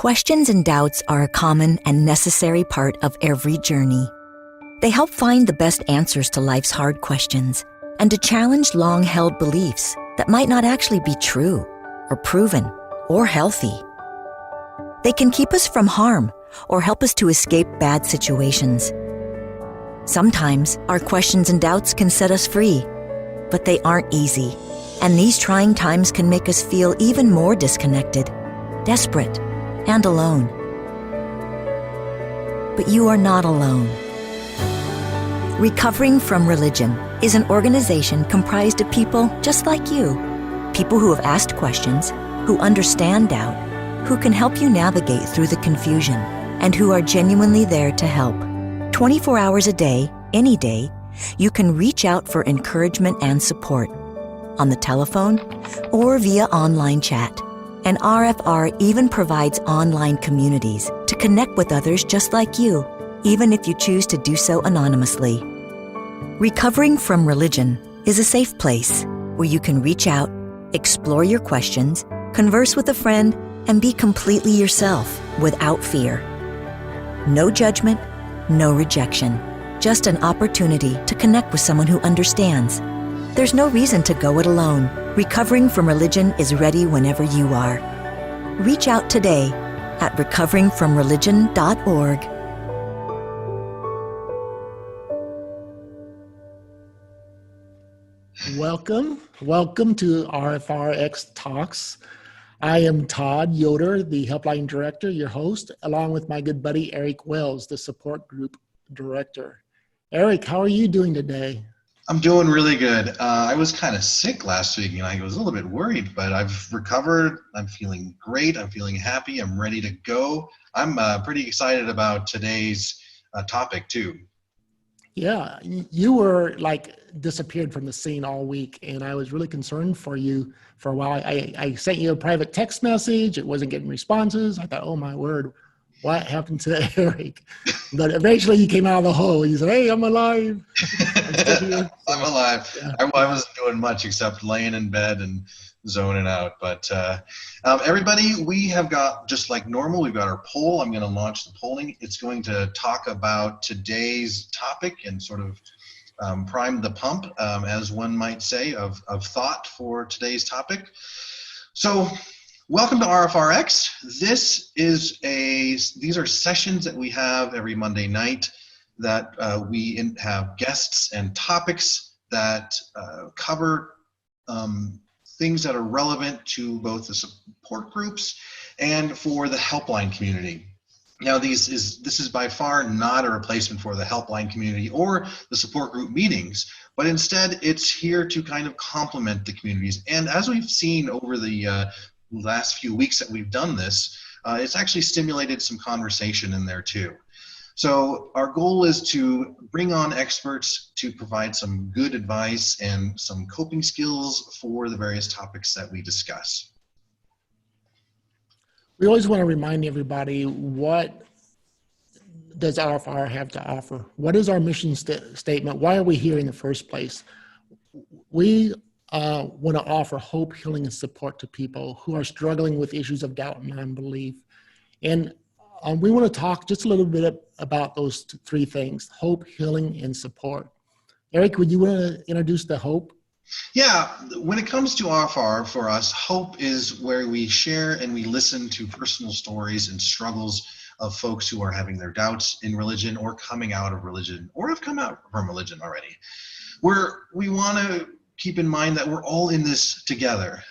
Questions and doubts are a common and necessary part of every journey. They help find the best answers to life's hard questions and to challenge long-held beliefs that might not actually be true or proven or healthy. They can keep us from harm or help us to escape bad situations. Sometimes our questions and doubts can set us free, but they aren't easy, and these trying times can make us feel even more disconnected, desperate, and alone. But you are not alone. Recovering from Religion is an organization comprised of people just like you, people who have asked questions, who understand doubt, who can help you navigate through the confusion, and who are genuinely there to help. 24 hours a day, any day, you can reach out for encouragement and support on the telephone or via online chat. And RfR even provides online communities to connect with others just like you, even if you choose to do so anonymously. Recovering from Religion is a safe place where you can reach out, explore your questions, converse with a friend, and be completely yourself without fear. No judgment, no rejection, just an opportunity to connect with someone who understands. There's no reason to go it alone. Recovering from Religion is ready whenever you are. Reach out today at recoveringfromreligion.org. Welcome to RfRx Talks. I am Todd Yoder, the Helpline Director, your host, along with my good buddy Eric Wells, the Support Group Director. Eric, how are you doing today? I'm doing really good. I was kind of sick last week and I was a little bit worried, but I've recovered. I'm feeling great. I'm feeling happy. I'm ready to go. I'm pretty excited about today's topic too. Yeah, you were like disappeared from the scene all week, and I was really concerned for you for a while. I sent you a private text message. It wasn't getting responses. I thought, oh my word, what happened to Eric? But eventually you came out of the hole. You said, hey, I'm alive. I'm still here. I'm alive. Yeah. I wasn't doing much except laying in bed and zoning out. But everybody, we have got, just like normal, we've got our poll. I'm going to launch the polling. It's going to talk about today's topic and sort of prime the pump, as one might say, of thought for today's topic. So welcome to RfRx. These are sessions that we have every Monday night that we have guests and topics that cover things that are relevant to both the support groups and for the helpline community. Now, this is by far not a replacement for the helpline community or the support group meetings, but instead it's here to kind of complement the communities. And as we've seen over the last few weeks that we've done this, it's actually stimulated some conversation in there too. So our goal is to bring on experts to provide some good advice and some coping skills for the various topics that we discuss. We always want to remind everybody, what does RfR have to offer? What is our mission statement? Why are we here in the first place? We want to offer hope, healing, and support to people who are struggling with issues of doubt and unbelief. And we want to talk just a little bit about those three things: hope, healing, and support. Eric, would you want to introduce the hope? Yeah, when it comes to RfR, for us, hope is where we share and we listen to personal stories and struggles of folks who are having their doubts in religion or coming out of religion or have come out from religion already. We want to keep in mind that we're all in this together.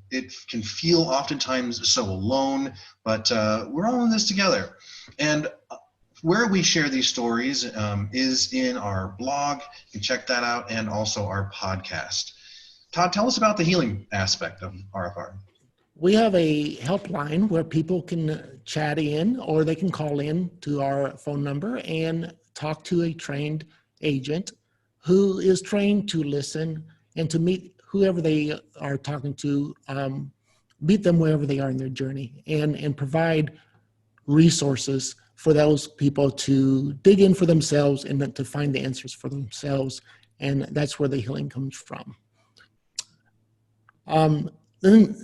It can feel oftentimes so alone, but we're all in this together. And where we share these stories is in our blog. You can check that out, and also our podcast. Todd, tell us about the healing aspect of RfR. We have a helpline where people can chat in, or they can call in to our phone number and talk to a trained agent who is trained to listen and to meet whoever they are talking to, meet them wherever they are in their journey, and provide resources for those people to dig in for themselves and then to find the answers for themselves. And that's where the healing comes from. Then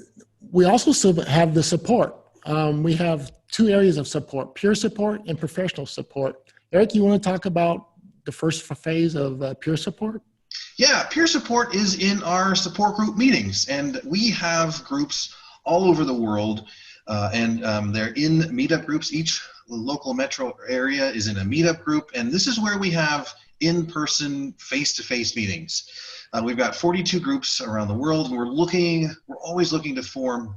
we also have the support. we have two areas of support, peer support and professional support. Eric, you want to talk about the first phase of peer support? Yeah, peer support is in our support group meetings, and we have groups all over the world, and they're in meetup groups. Each local metro area is in a meetup group, and this is where we have in-person, face-to-face meetings. We've got 42 groups around the world, and we're always looking to form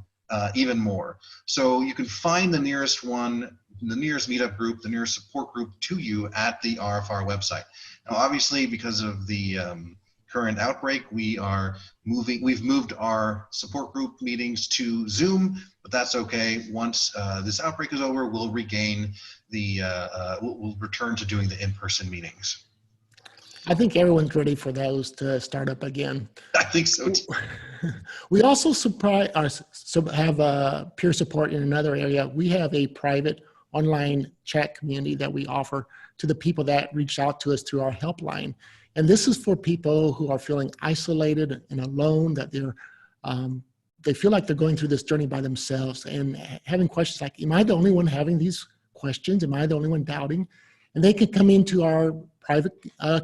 even more. So you can find the nearest one, the nearest meetup group, the nearest support group to you at the RfR website. Now, obviously, because of the current outbreak, we've moved our support group meetings to Zoom, but that's okay. Once this outbreak is over, we'll regain we'll return to doing the in-person meetings. I think everyone's ready for those to start up again. I think so too. We also have peer support in another area. We have a private online chat community that we offer to the people that reach out to us through our helpline. And this is for people who are feeling isolated and alone, that they feel like they're going through this journey by themselves and having questions like, am I the only one having these questions? Am I the only one doubting? And they can come into our private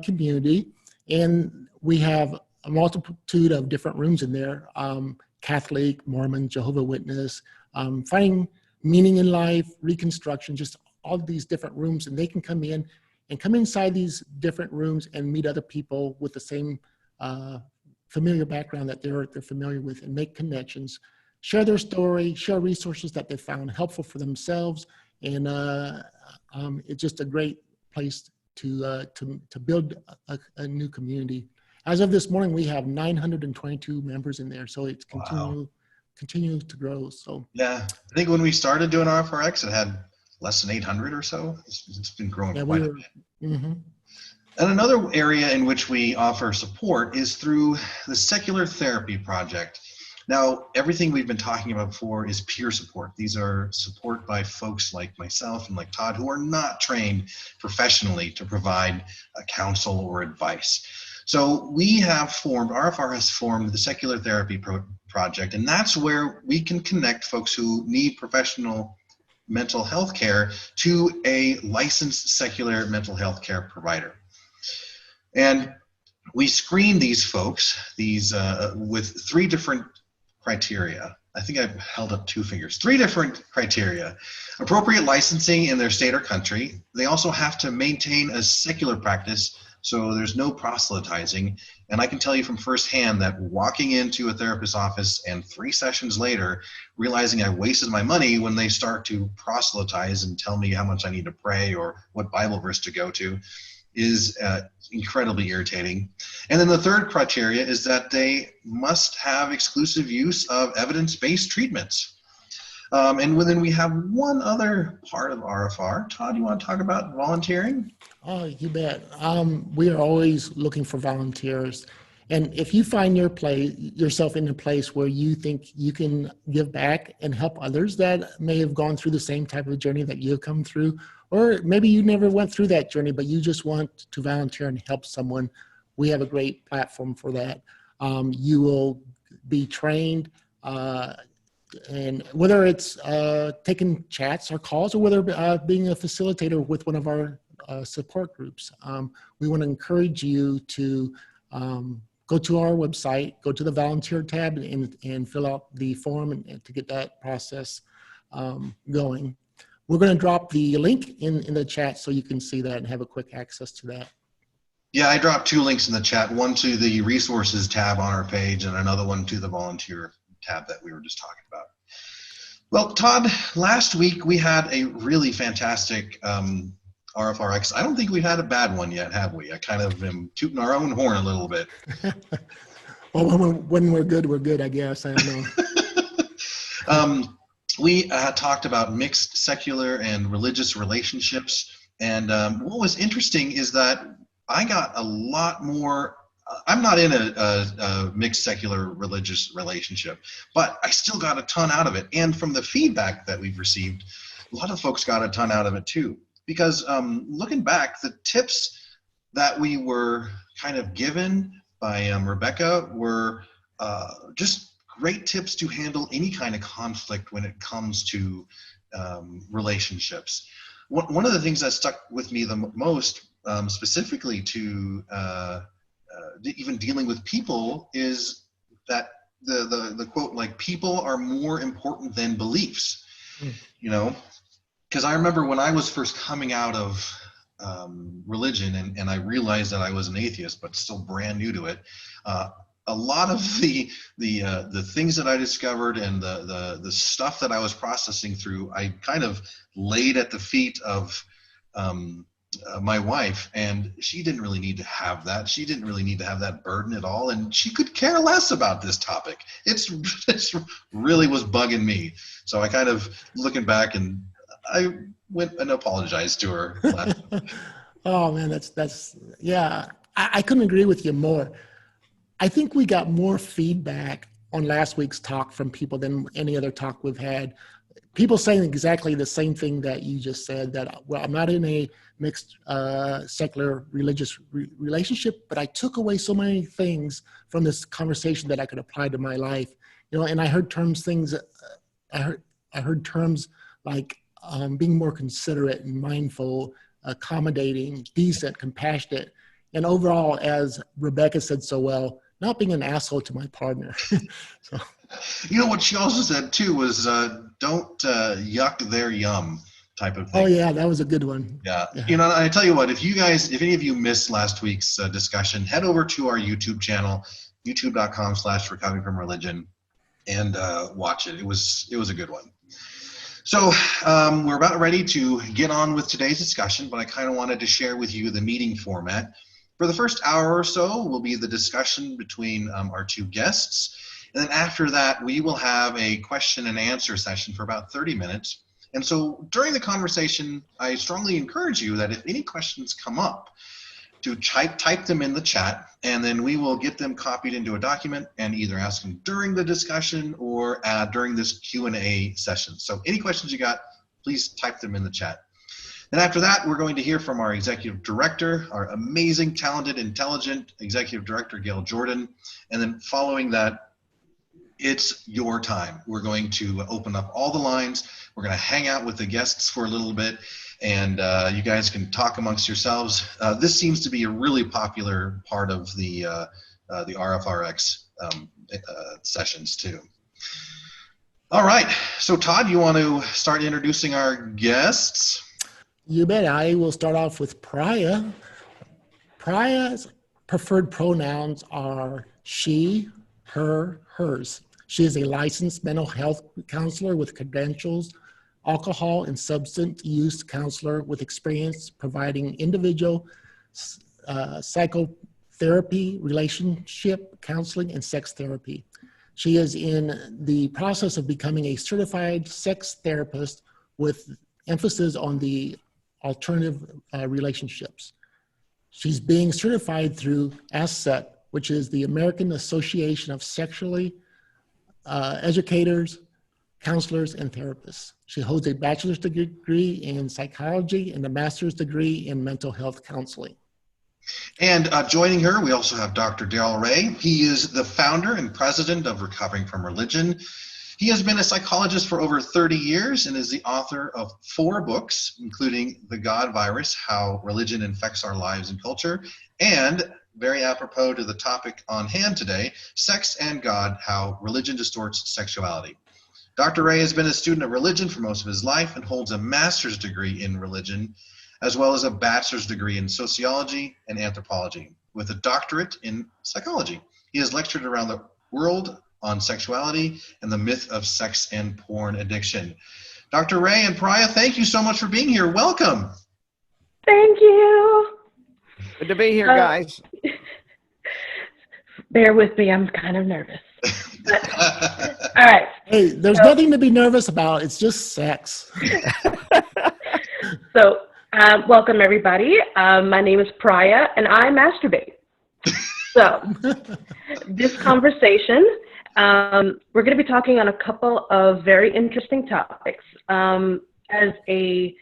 community, and we have a multitude of different rooms in there, Catholic, Mormon, Jehovah's Witness, finding meaning in life, reconstruction, just all of these different rooms, and they can come in and come inside these different rooms and meet other people with the same familiar background that they're familiar with, and make connections, share their story, share resources that they found helpful for themselves, and it's just a great place to build a new community. As of this morning, we have 922 members in there, so it's continues to grow. So yeah, I think when we started doing RfRx, it had less than 800 or so. It's been growing quite a bit. Mm-hmm. And another area in which we offer support is through the Secular Therapy Project. Now, everything we've been talking about before is peer support. These are support by folks like myself and like Todd, who are not trained professionally to provide counsel or advice. So we have RfR has formed the Secular Therapy Project, and that's where we can connect folks who need professional mental health care to a licensed secular mental health care provider. And we screen these folks, with 3 different criteria. I think I've held up 2 fingers. 3 different criteria. Appropriate licensing in their state or country. They also have to maintain a secular practice, so there's no proselytizing. And I can tell you from firsthand that walking into a therapist's office and 3 sessions later, realizing I wasted my money when they start to proselytize and tell me how much I need to pray or what Bible verse to go to, is incredibly irritating. And then the 3rd criteria is that they must have exclusive use of evidence-based treatments. And then we have one other part of RfR. Todd, you want to talk about volunteering? Oh, you bet. We are always looking for volunteers. And if you find yourself in a place where you think you can give back and help others that may have gone through the same type of journey that you've come through, or maybe you never went through that journey, but you just want to volunteer and help someone, we have a great platform for that. You will be trained, and whether it's taking chats or calls, or whether being a facilitator with one of our support groups, we want to encourage you to go to our website, go to the volunteer tab, and fill out the form and to get that process going. We're going to drop the link in the chat so you can see that and have a quick access to that. Yeah, I dropped 2 links in the chat, one to the resources tab on our page and another one to the volunteer tab that we were just talking about. Well, Todd, last week we had a really fantastic RfRx. I don't think we've had a bad one yet, have we? I kind of am tooting our own horn a little bit. Well, when we're good, I guess. I don't know. We talked about mixed secular and religious relationships. And what was interesting is that I got a lot more. I'm not in a mixed secular religious relationship, but I still got a ton out of it. And from the feedback that we've received, a lot of folks got a ton out of it too. Because looking back, the tips that we were kind of given by Rebecca were just great tips to handle any kind of conflict when it comes to relationships. One of the things that stuck with me the most, specifically to even dealing with people, is that the quote, like, people are more important than beliefs. You know, because I remember when I was first coming out of religion, and I realized that I was an atheist, but still brand new to it. A lot of the things that I discovered and the stuff that I was processing through, I kind of laid at the feet of my wife, and she didn't really need to have that. She didn't really need to have that burden at all, and she could care less about this topic. It's really was bugging me. So I kind of, looking back, and I went and apologized to her last week. Oh man, that's yeah. I couldn't agree with you more. I think we got more feedback on last week's talk from people than any other talk we've had. People saying exactly the same thing that you just said, that, well, I'm not in a mixed secular religious relationship, but I took away so many things from this conversation that I could apply to my life. You know, and I heard terms like being more considerate and mindful, accommodating, decent, compassionate, and overall, as Rebecca said so well, not being an asshole to my partner. So. You know what she also said too was don't yuck their yum type of thing. Oh yeah, that was a good one. Yeah. You know, I tell you what, if any of you missed last week's discussion, head over to our YouTube channel, youtube.com/recovering from religion, and watch it. It was a good one. So we're about ready to get on with today's discussion, but I kind of wanted to share with you the meeting format. For the first hour or so will be the discussion between our two guests. And then after that, we will have a question and answer session for about 30 minutes. And so during the conversation, I strongly encourage you that if any questions come up, to type them in the chat, and then we will get them copied into a document and either ask them during the discussion or during this Q&A session. So any questions you got, please type them in the chat. And after that, we're going to hear from our executive director, our amazing, talented, intelligent executive director, Gail Jordan. And then following that, it's your time. We're going to open up all the lines. We're going to hang out with the guests for a little bit, and you guys can talk amongst yourselves. This seems to be a really popular part of the RfRx sessions too. All right, so Todd, you want to start introducing our guests? You bet. I will start off with Praia. Praia's preferred pronouns are she, her, hers. She is a licensed mental health counselor with credentials, alcohol and substance use counselor with experience providing individual psychotherapy, relationship counseling, and sex therapy. She is in the process of becoming a certified sex therapist with emphasis on the alternative relationships. She's being certified through ASCET, which is the American Association of Sexually Educators, Counselors, and Therapists. She holds a bachelor's degree in psychology and a master's degree in mental health counseling. And joining her, we also have Dr. Darrel Ray. He is the founder and president of Recovering from Religion. He has been a psychologist for over 30 years and is the author of 4 books, including The God Virus, How Religion Infects Our Lives and Culture, and, very apropos to the topic on hand today, Sex and God, How Religion Distorts Sexuality. Dr. Ray has been a student of religion for most of his life and holds a master's degree in religion, as well as a bachelor's degree in sociology and anthropology, with a doctorate in psychology. He has lectured around the world on sexuality and the myth of sex and porn addiction. Dr. Ray and Praia, thank you so much for being here. Welcome. Thank you. Good to be here, guys. Bear with me, I'm kind of nervous. All right. Hey, there's nothing to be nervous about. It's just sex. So, welcome everybody. My name is Praia, and I masturbate. So, this conversation, we're going to be talking on a couple of very interesting topics. As a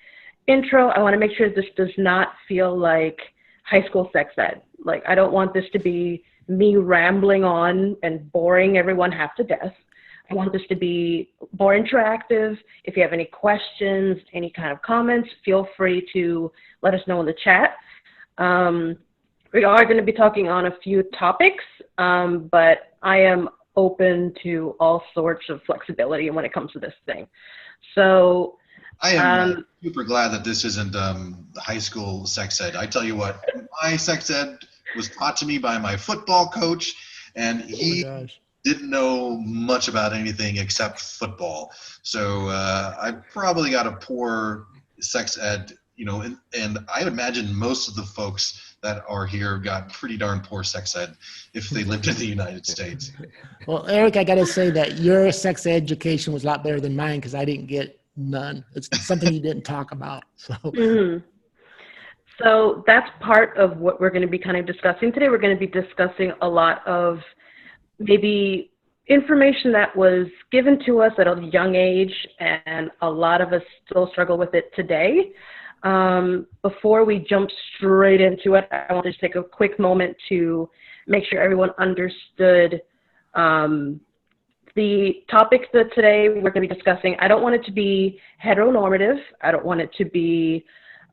intro, I want to make sure this does not feel like high school sex ed. Like, I don't want this to be me rambling on and boring everyone half to death. I want this to be more interactive. If you have any questions, any kind of comments, feel free to let us know in the chat. We are going to be talking on a few topics, but I am open to all sorts of flexibility when it comes to this thing. So I am super glad that this isn't high school sex ed. I tell you what, my sex ed was taught to me by my football coach, and he didn't know much about anything except football. So I probably got a poor sex ed, you know, and I imagine most of the folks that are here got pretty darn poor sex ed if they lived in the United States. Well, Eric, I got to say that your sex education was a lot better than mine because I didn't get none. It's something you didn't talk about. So. Mm-hmm. So that's part of what we're going to be kind of discussing today. We're going to be discussing a lot of maybe information that was given to us at a young age, and a lot of us still struggle with it today. Before we jump straight into it, I want to just take a quick moment to make sure everyone understood the topics that today we're going to be discussing. I don't want it to be heteronormative. I don't want it to be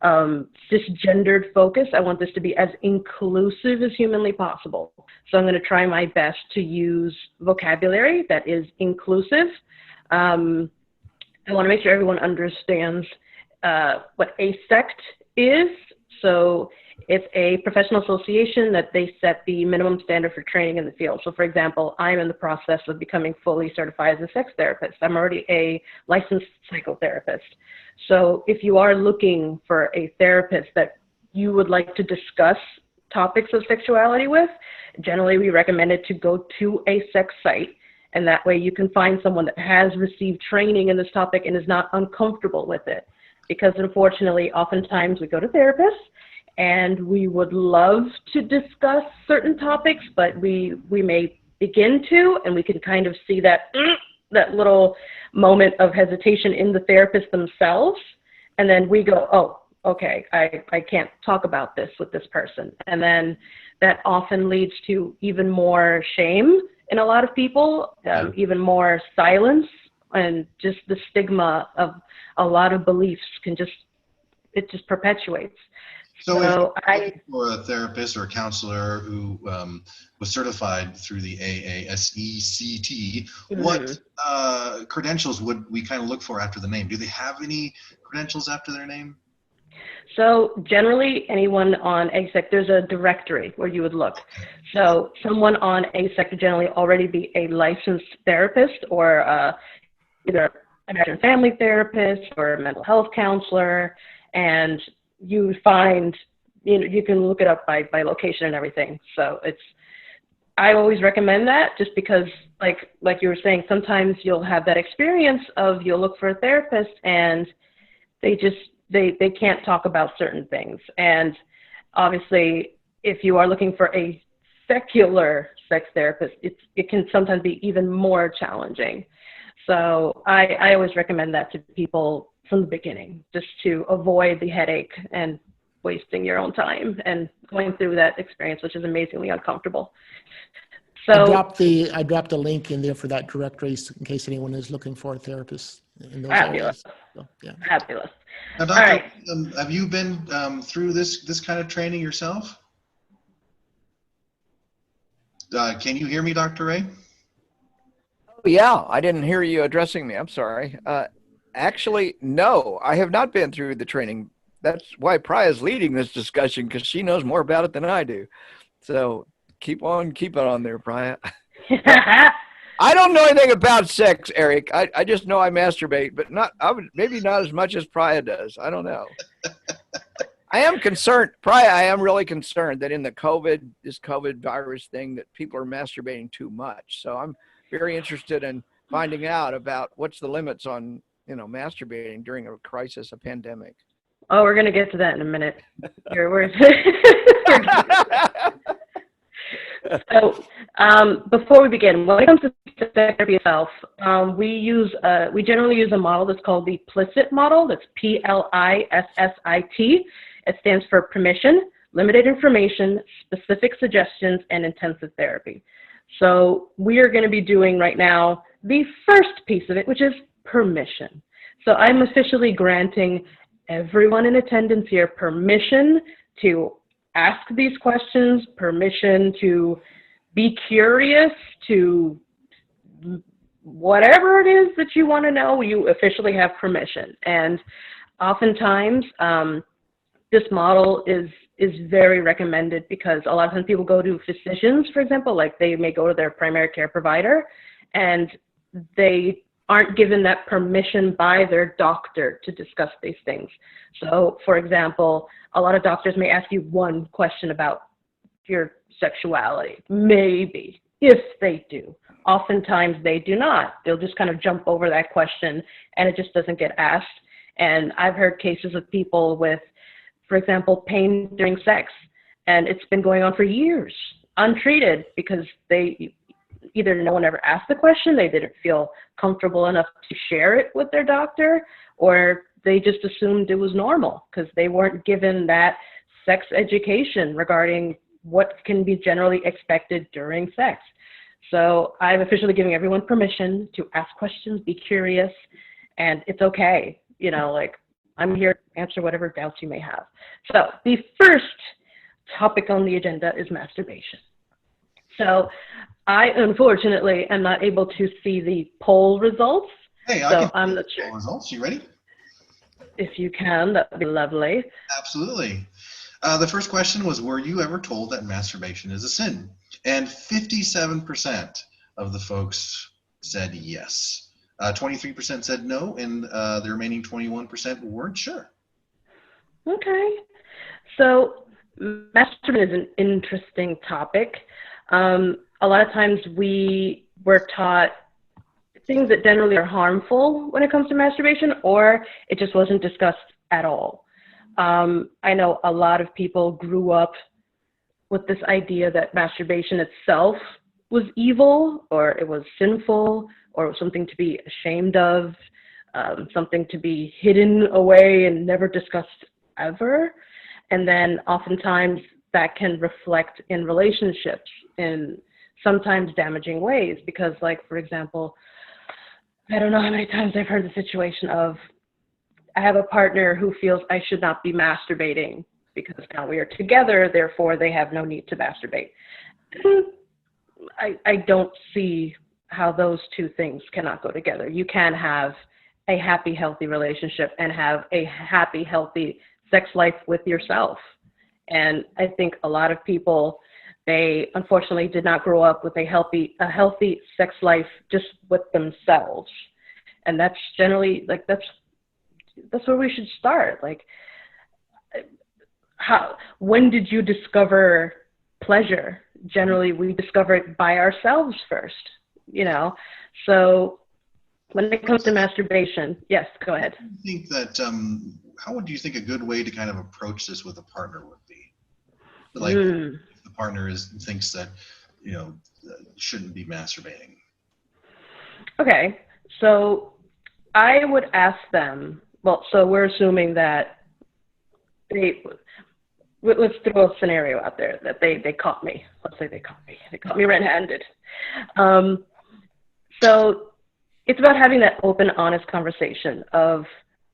cisgendered focused. I want this to be as inclusive as humanly possible. So I'm going to try my best to use vocabulary that is inclusive. I want to make sure everyone understands what a sect is. So it's a professional association that they set the minimum standard for training in the field. So for example, I'm in the process of becoming fully certified as a sex therapist. I'm already a licensed psychotherapist. So if you are looking for a therapist that you would like to discuss topics of sexuality with, generally we recommend it to go to a sex site. And that way you can find someone that has received training in this topic and is not uncomfortable with it. Because unfortunately, oftentimes we go to therapists and we would love to discuss certain topics, but we may begin to, and we can kind of see that little moment of hesitation in the therapist themselves. And then we go, oh, okay, I can't talk about this with this person. And then that often leads to even more shame in a lot of people, even more silence, and just the stigma of a lot of beliefs it just perpetuates. So if you're looking for a therapist or a counselor who was certified through the AASECT, what credentials would we kind of look for after the name? Do they have any credentials after their name? So generally, anyone on ASEC, there's a directory where you would look. So someone on ASEC would generally already be a licensed therapist or either a marriage and family therapist or a mental health counselor, and you find, you can look it up by location and everything. So I always recommend that, just because like you were saying, sometimes you'll have that experience of you'll look for a therapist and they can't talk about certain things. And obviously, if you are looking for a secular sex therapist, it can sometimes be even more challenging. So I always recommend that to people from the beginning, just to avoid the headache and wasting your own time and going through that experience, which is amazingly uncomfortable. So I dropped a link in there for that directory in case anyone is looking for a therapist in those areas. So, yeah. Fabulous. Now, Doctor, all right. Have you been through this kind of training yourself? Can you hear me, Dr. Ray? Yeah, I didn't hear you addressing me. I'm sorry. Actually, no, I have not been through the training. That's why Praia is leading this discussion, because she knows more about it than I do. So keep it on there, Praia. I don't know anything about sex, Eric. I just know I masturbate, but maybe not as much as Praia does. I don't know. I am concerned, Praia, I am really concerned that in this COVID virus thing, that people are masturbating too much. So I'm very interested in finding out about what's the limits on, masturbating during a crisis, a pandemic. Oh, we're going to get to that in a minute. So before we begin, when it comes to therapy itself, we generally use a model that's called the PLISSIT model. That's PLISSIT. It stands for permission, limited information, specific suggestions, and intensive therapy. So we are going to be doing right now the first piece of it, which is permission. So I'm officially granting everyone in attendance here permission to ask these questions, permission to be curious, to whatever it is that you want to know, you officially have permission. And oftentimes, this model is very recommended because a lot of times people go to physicians, for example, like they may go to their primary care provider, and they aren't given that permission by their doctor to discuss these things. So, for example, a lot of doctors may ask you one question about your sexuality, maybe, if they do. Oftentimes they do not. They'll just kind of jump over that question and it just doesn't get asked. And I've heard cases of people with, for example, pain during sex, and it's been going on for years, untreated, because they either no one ever asked the question, they didn't feel comfortable enough to share it with their doctor, or they just assumed it was normal because they weren't given that sex education regarding what can be generally expected during sex. So I'm officially giving everyone permission to ask questions, be curious, and it's okay. You know, like, I'm here to answer whatever doubts you may have. So the first topic on the agenda is masturbation. So I, unfortunately, am not able to see the poll results. Hey, I'm not sure. Poll results. You ready? If you can, that would be lovely. Absolutely. The first question was, were you ever told that masturbation is a sin? And 57% of the folks said yes. 23% said no, and the remaining 21% weren't sure. Okay. So masturbation is an interesting topic. A lot of times we were taught things that generally are harmful when it comes to masturbation, or it just wasn't discussed at all. I know a lot of people grew up with this idea that masturbation itself was evil, or it was sinful, or something to be ashamed of, something to be hidden away and never discussed ever. And then oftentimes that can reflect in relationships in sometimes damaging ways, because, like, for example, I don't know how many times I've heard the situation of, I have a partner who feels I should not be masturbating because now we are together, therefore they have no need to masturbate. I don't see how those two things cannot go together. You can have a happy, healthy relationship and have a happy, healthy sex life with yourself. And I think a lot of people, they unfortunately did not grow up with a healthy sex life just with themselves. And that's generally, like, that's where we should start. Like, when did you discover pleasure? Generally, we discover it by ourselves first, you know? So when it comes to masturbation, yes, go ahead. I think that, how would you think a good way to kind of approach this with a partner would be? Like, if the partner thinks that, you know, shouldn't be masturbating. Okay, so I would ask them, well, so we're assuming that let's throw a scenario out there that they caught me. Let's say they caught me red-handed. So it's about having that open, honest conversation of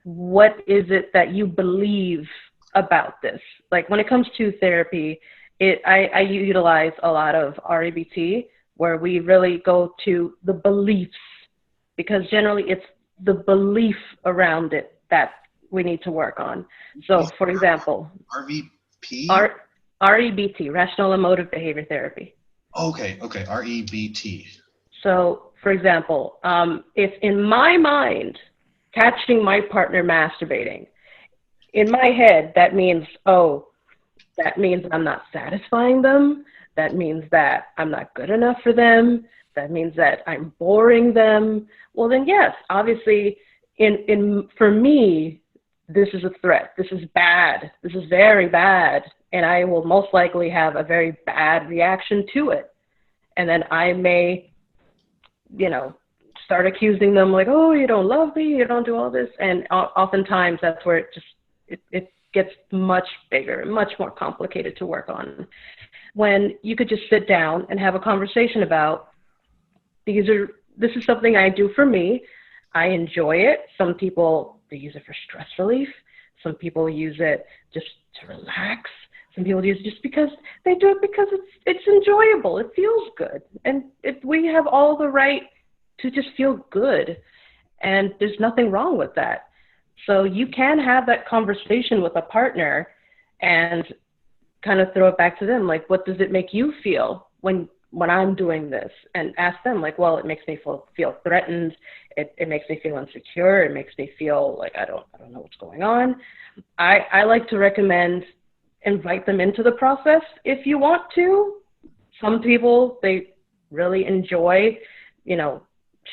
what is it that you believe about this. Like, when it comes to therapy, I utilize a lot of REBT, where we really go to the beliefs, because generally it's the belief around it that we need to work on. So, for example, RVP? REBT, Rational Emotive Behavior Therapy. Okay, REBT. So, for example, if in my mind, catching my partner masturbating, in my head, that means I'm not satisfying them. That means that I'm not good enough for them. That means that I'm boring them. Well, then yes, obviously, for me, this is a threat. This is bad. This is very bad. And I will most likely have a very bad reaction to it. And then I may, you know, start accusing them like, oh, you don't love me, you don't do all this. And oftentimes that's where it gets much bigger, much more complicated to work on. When you could just sit down and have a conversation about, these are this is something I do for me. I enjoy it. Some people, they use it for stress relief. Some people use it just to relax. Some people use it just because they do it because it's enjoyable. It feels good. And we have all the right to just feel good. And there's nothing wrong with that. So you can have that conversation with a partner and kind of throw it back to them. Like, what does it make you feel when I'm doing this? And ask them, like, well, it makes me feel threatened. It makes me feel insecure. It makes me feel like I don't know what's going on. I like to recommend invite them into the process if you want to. Some people, they really enjoy,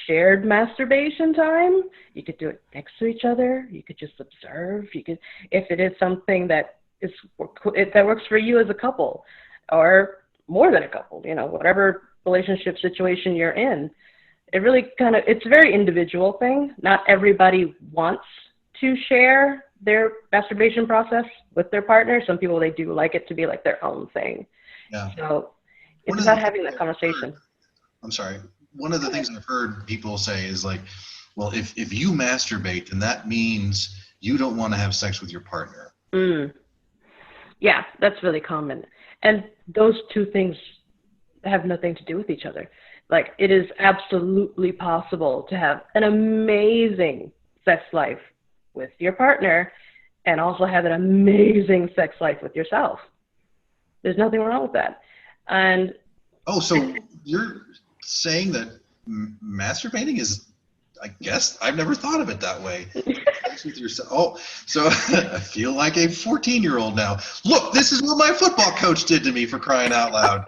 shared masturbation time. You could do it next to each other. You could just observe. You could, if it is something that works for you as a couple or more than a couple, whatever relationship situation you're in. It really it's a very individual thing. Not everybody wants to share their masturbation process with their partner. Some people, they do like it to be like their own thing. Yeah. So it's about having that conversation. I'm sorry. One of the things I've heard people say is like, well, if you masturbate, then that means you don't want to have sex with your partner. Yeah, that's really common. And those two things have nothing to do with each other. Like, it is absolutely possible to have an amazing sex life with your partner and also have an amazing sex life with yourself. There's nothing wrong with that. And so you're saying that masturbating is, I guess I've never thought of it that way. Sex with yourself. Oh, so I feel like a 14-year-old now. Look, this is what my football coach did to me, for crying out loud.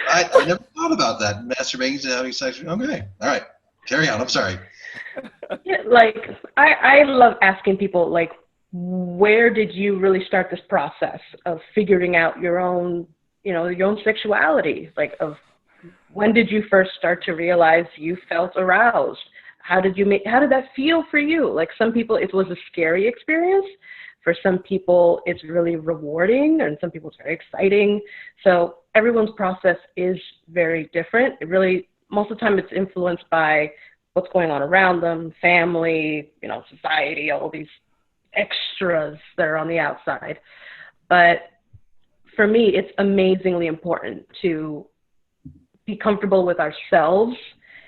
I never thought about that. Masturbating and having sex. Okay. All right. Carry on. I'm sorry. Yeah, like, I love asking people, like, where did you really start this process of figuring out your own sexuality? Like, of when did you first start to realize you felt aroused? How did that feel for you? Like, some people, it was a scary experience. For some people, it's really rewarding, and some people it's very exciting. So everyone's process is very different. It really, most of the time, it's influenced by what's going on around them, family, society, all these extras that are on the outside. But for me, it's amazingly important to be comfortable with ourselves.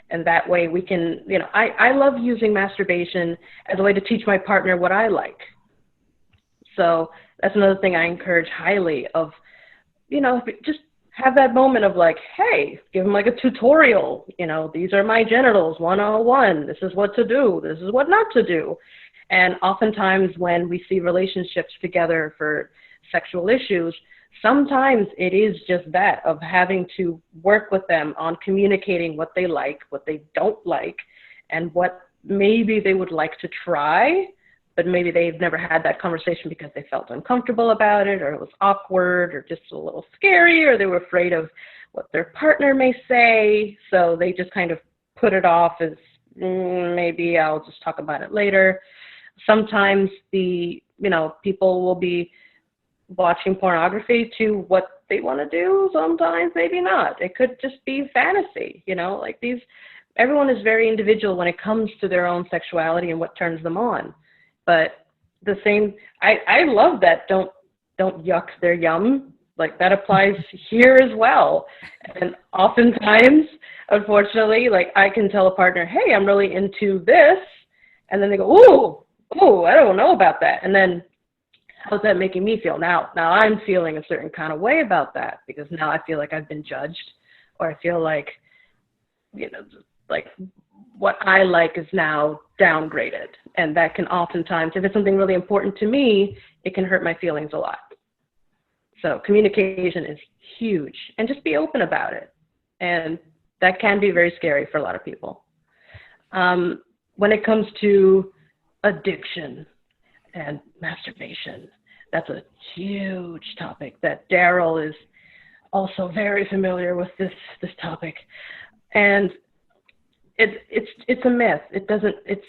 And that way we can, I love using masturbation as a way to teach my partner what I like. So that's another thing I encourage highly of, just have that moment of like, hey, give them like a tutorial, these are my genitals 101. This is what to do. This is what not to do. And oftentimes when we see relationships together for sexual issues, sometimes it is just that, of having to work with them on communicating what they like, what they don't like, and what maybe they would like to try, but maybe they've never had that conversation because they felt uncomfortable about it, or it was awkward, or just a little scary, or they were afraid of what their partner may say. So they just kind of put it off as maybe I'll just talk about it later. Sometimes people will be watching pornography to what they want to do. Sometimes maybe not. It could just be fantasy, everyone is very individual when it comes to their own sexuality and what turns them on. But the same, I love that don't yuck their yum. Like, that applies here as well. And oftentimes, unfortunately, like, I can tell a partner, hey, I'm really into this. And then they go, ooh, I don't know about that. And then, how's that making me feel? Now I'm feeling a certain kind of way about that, because now I feel like I've been judged, or I feel like, like what I like is now downgraded. And that can oftentimes, if it's something really important to me, it can hurt my feelings a lot. So communication is huge, and just be open about it. And that can be very scary for a lot of people. When it comes to addiction and masturbation, that's a huge topic that Darrel is also very familiar with this topic. And it's a myth. It's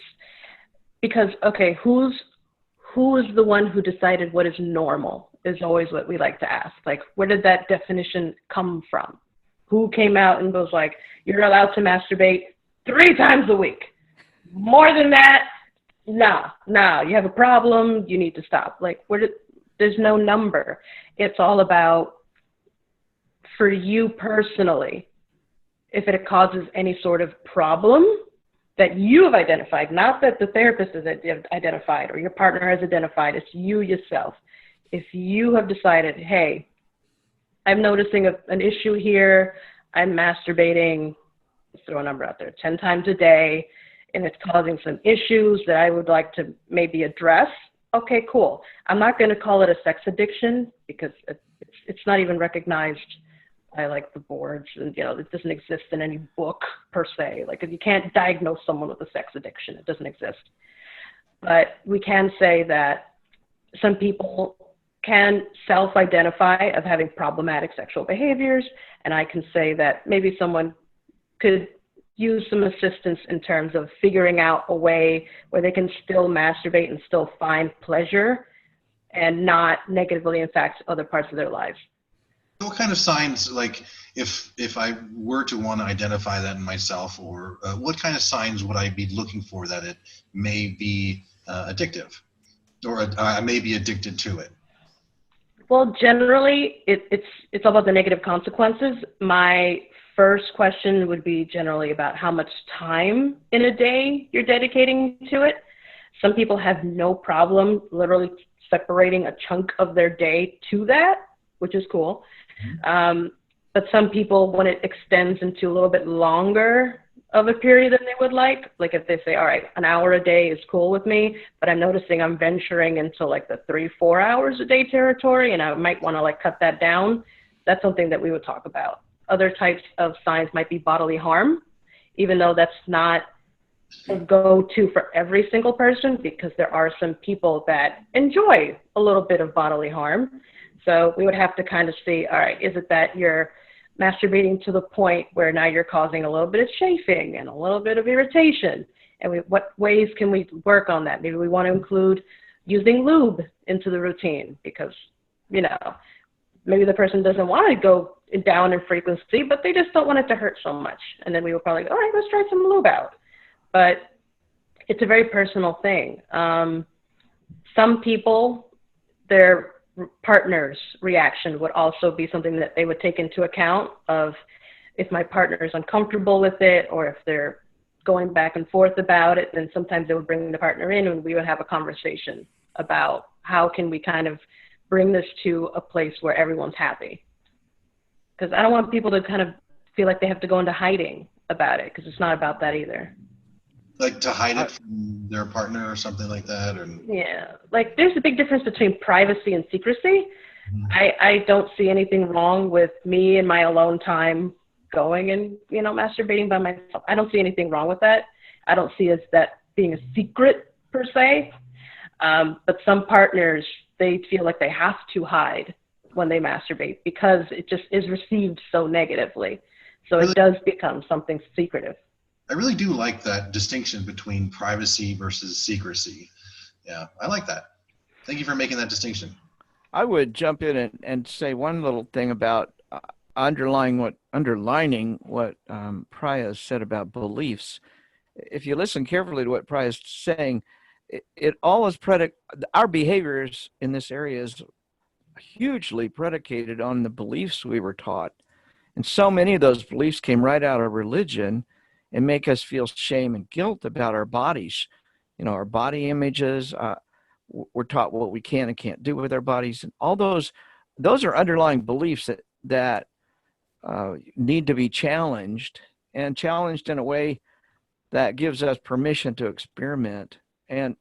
because, okay, who is the one who decided what is normal is always what we like to ask. Like, where did that definition come from? who came out and was like, you're allowed to masturbate 3 times a week. More than that, no, you have a problem, you need to stop. Like, there's no number. It's all about, for you personally, if it causes any sort of problem that you have identified, not that the therapist has identified or your partner has identified, it's you yourself. If you have decided, hey, I'm noticing an issue here, I'm masturbating, let's throw a number out there, 10 times a day, and it's causing some issues that I would like to maybe address, okay, cool. I'm not going to call it a sex addiction because it's not even recognized by like the boards, and it doesn't exist in any book per se. Like, if you can't diagnose someone with a sex addiction, it doesn't exist. But we can say that some people can self-identify of having problematic sexual behaviors, and I can say that maybe someone could use some assistance in terms of figuring out a way where they can still masturbate and still find pleasure and not negatively impact other parts of their lives. What kind of signs, like if I were to want to identify that in myself, or what kind of signs would I be looking for that it may be addictive, or I may be addicted to it? Well, generally, it's all about the negative consequences. My first question would be generally about how much time in a day you're dedicating to it. Some people have no problem literally separating a chunk of their day to that, which is cool. But some people, when it extends into a little bit longer of a period than they would like if they say, all right, an hour a day is cool with me, but I'm noticing I'm venturing into like the 3-4 hours a day territory, and I might want to like cut that down, that's something that we would talk about. Other types of signs might be bodily harm, even though that's not a go-to for every single person, because there are some people that enjoy a little bit of bodily harm. So we would have to kind of see, all right, is it that you're masturbating to the point where now you're causing a little bit of chafing and a little bit of irritation? And what ways can we work on that? Maybe we want to include using lube into the routine because, maybe the person doesn't want to go down in frequency, but they just don't want it to hurt so much. And then we will probably go, all right, let's try some lube out. But it's a very personal thing. Some people, their partner's reaction would also be something that they would take into account of if my partner is uncomfortable with it, or if they're going back and forth about it, then sometimes they would bring the partner in and we would have a conversation about how can we kind of bring this to a place where everyone's happy. Because I don't want people to kind of feel like they have to go into hiding about it, because it's not about that either. Like to hide it from their partner or something like that? Or... Yeah, like there's a big difference between privacy and secrecy. Mm-hmm. I don't see anything wrong with me and my alone time going and, masturbating by myself. I don't see anything wrong with that. I don't see that being a secret per se. But some partners, they feel like they have to hide when they masturbate because it just is received so negatively. So it does become something secretive. I really do like that distinction between privacy versus secrecy. Yeah, I like that. Thank you for making that distinction. I would jump in and say one little thing about underlining what Praia said about beliefs. If you listen carefully to what Praia is saying, it all is our behaviors in this area is hugely predicated on the beliefs we were taught. And so many of those beliefs came right out of religion and make us feel shame and guilt about our bodies, our body images. We're taught what we can and can't do with our bodies, and all those are underlying beliefs that need to be challenged, and challenged in a way that gives us permission to experiment and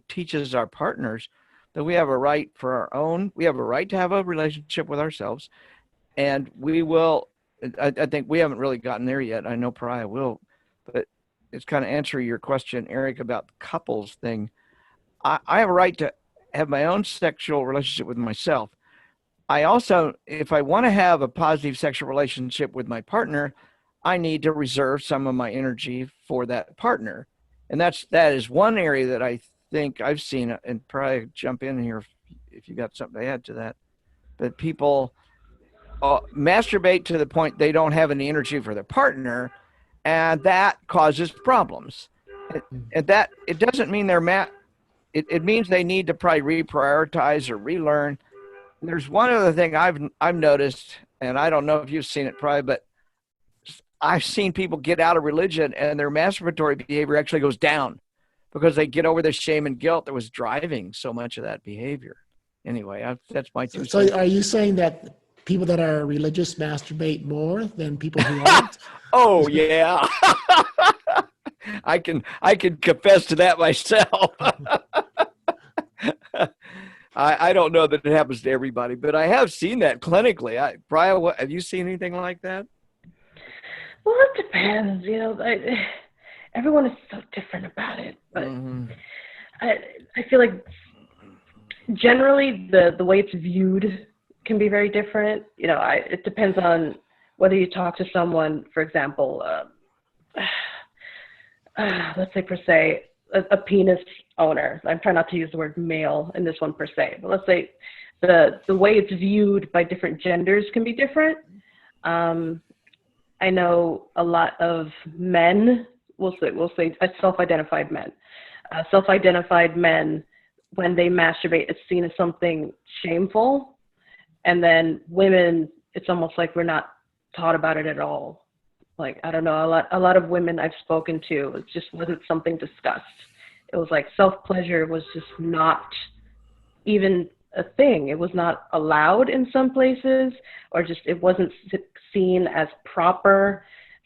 teaches our partners that we have a right we have a right to have a relationship with ourselves, and we will. I think we haven't really gotten there yet. I know Praia will. But it's kind of answer your question, Eric, about the couples thing. I have a right to have my own sexual relationship with myself. I also, if I want to have a positive sexual relationship with my partner, I need to reserve some of my energy for that partner. And that is one area that I think I've seen, and probably jump in here if you got something to add to that. But people masturbate to the point they don't have any energy for their partner, and that causes problems. And that it doesn't mean it means they need to probably reprioritize or relearn. And there's one other thing I've noticed, and I don't know if you've seen it probably, but I've seen people get out of religion and their masturbatory behavior actually goes down because they get over the shame and guilt that was driving so much of that behavior. Anyway, that's my 2 So cents. are you saying that people that are religious masturbate more than people who aren't? Oh yeah. I can confess to that myself. I don't know that it happens to everybody, but I have seen that clinically. Praia, have you seen anything like that? Well, it depends. You know, everyone is so different about it. But I feel like generally the way it's viewed can be very different. You know, it depends on whether you talk to someone, for example, let's say per se, a penis owner. I'm trying not to use the word male in this one per se, but let's say the way it's viewed by different genders can be different. I know a lot of men, we'll say self-identified men. Self-identified men, when they masturbate, it's seen as something shameful. And then women, it's almost like we're not taught about it at all. Like, I don't know, a lot of women I've spoken to, it just wasn't something discussed. It was like self-pleasure was just not even a thing. It was not allowed in some places, or just it wasn't seen as proper.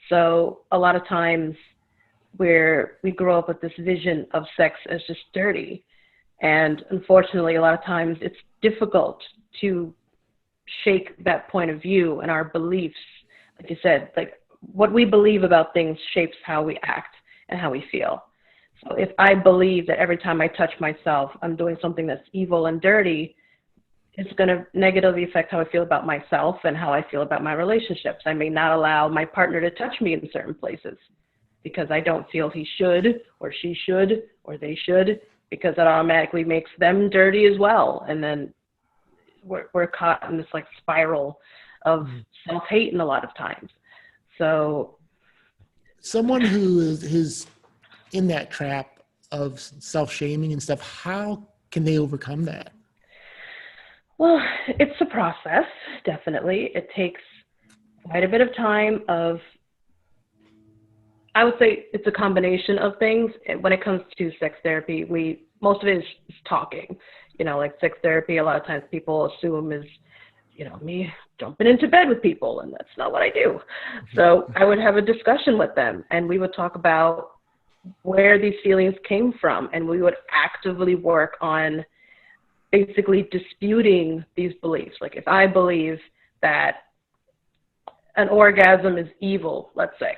So a lot of times we grow up with this vision of sex as just dirty. And unfortunately, a lot of times it's difficult to shake that point of view and our beliefs. Like you said, like what we believe about things shapes how we act and how we feel. So if I believe that every time I touch myself, I'm doing something that's evil and dirty, it's going to negatively affect how I feel about myself and how I feel about my relationships. I may not allow my partner to touch me in certain places because I don't feel he should or she should or they should, because that automatically makes them dirty as well. And then we're caught in this like spiral of self-hate in a lot of times. So Someone who is in that trap of self-shaming and stuff, how can they overcome that? Well, it's a process, definitely. It takes quite a bit of time I would say it's a combination of things. When it comes to sex therapy, most of it is talking. You know, like sex therapy, a lot of times people assume is, you know, me jumping into bed with people, and that's not what I do. So I would have a discussion with them, and we would talk about where these feelings came from, and we would actively work on basically disputing these beliefs. Like if I believe that an orgasm is evil, let's say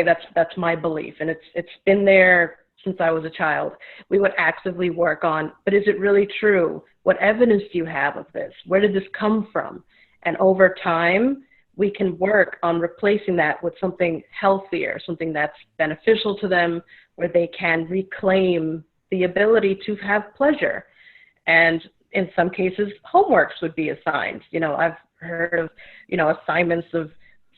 that's my belief, and it's been there since I was a child, we would actively work on, but is it really true? What evidence do you have of this? Where did this come from? And over time, we can work on replacing that with something healthier, something that's beneficial to them, where they can reclaim the ability to have pleasure. And in some cases, homeworks would be assigned. You know, I've heard of, you know, assignments of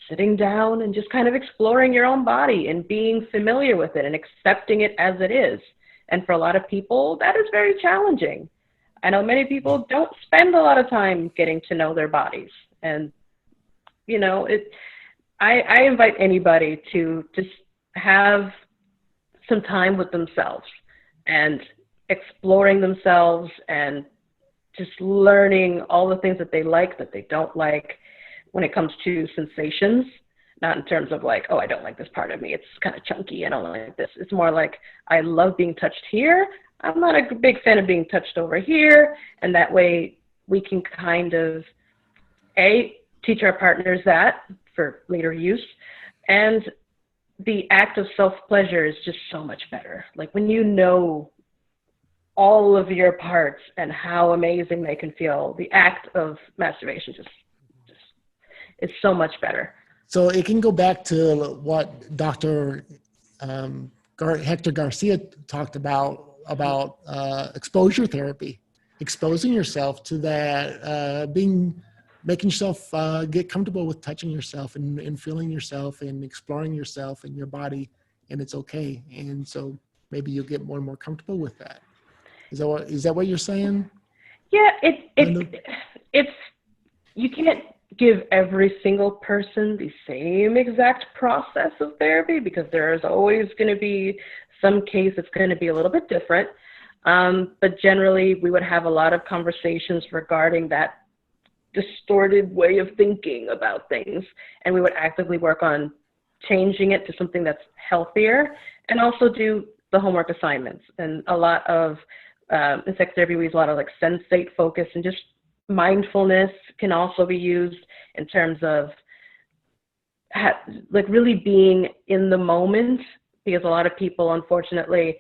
sitting down and just kind of exploring your own body and being familiar with it and accepting it as it is. And for a lot of people, that is very challenging. I know many people don't spend a lot of time getting to know their bodies. And, you know, I invite anybody to just have some time with themselves and exploring themselves and just learning all the things that they like, that they don't like when it comes to sensations, not in terms of like, oh, I don't like this part of me. It's kind of chunky. I don't like this. It's more like, I love being touched here. I'm not a big fan of being touched over here. And that way we can kind of, teach our partners that for later use. And the act of self-pleasure is just so much better. Like when you know all of your parts and how amazing they can feel, the act of masturbation just is so much better. So it can go back to what Dr. Hector Garcia talked about exposure therapy, exposing yourself to that, being making yourself get comfortable with touching yourself and feeling yourself and exploring yourself and your body, and it's okay. And so maybe you'll get more and more comfortable with that. Is that what you're saying? Yeah, it's you can't give every single person the same exact process of therapy, because there's always going to be some case that's going to be a little bit different. But generally, we would have a lot of conversations regarding that distorted way of thinking about things, and we would actively work on changing it to something that's healthier, and also do the homework assignments. And a lot of in sex therapy, we use a lot of like sensate focus, and just mindfulness can also be used in terms of like really being in the moment, because a lot of people, unfortunately,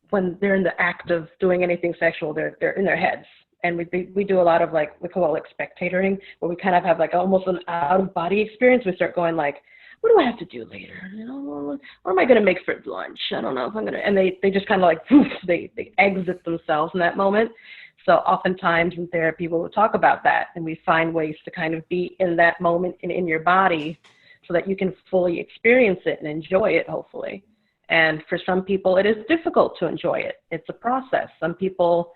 when they're in the act of doing anything sexual, they're in their heads. And we do a lot of like, we call it like spectatoring, where we kind of have like almost an out of body experience. We start going like, what do I have to do later? You know, what am I going to make for lunch? I don't know if I'm going to, and they just kind of like, they exit themselves in that moment. So oftentimes in therapy, we'll talk about that, and we find ways to kind of be in that moment and in your body so that you can fully experience it and enjoy it, hopefully. And for some people, it is difficult to enjoy it. It's a process. Some people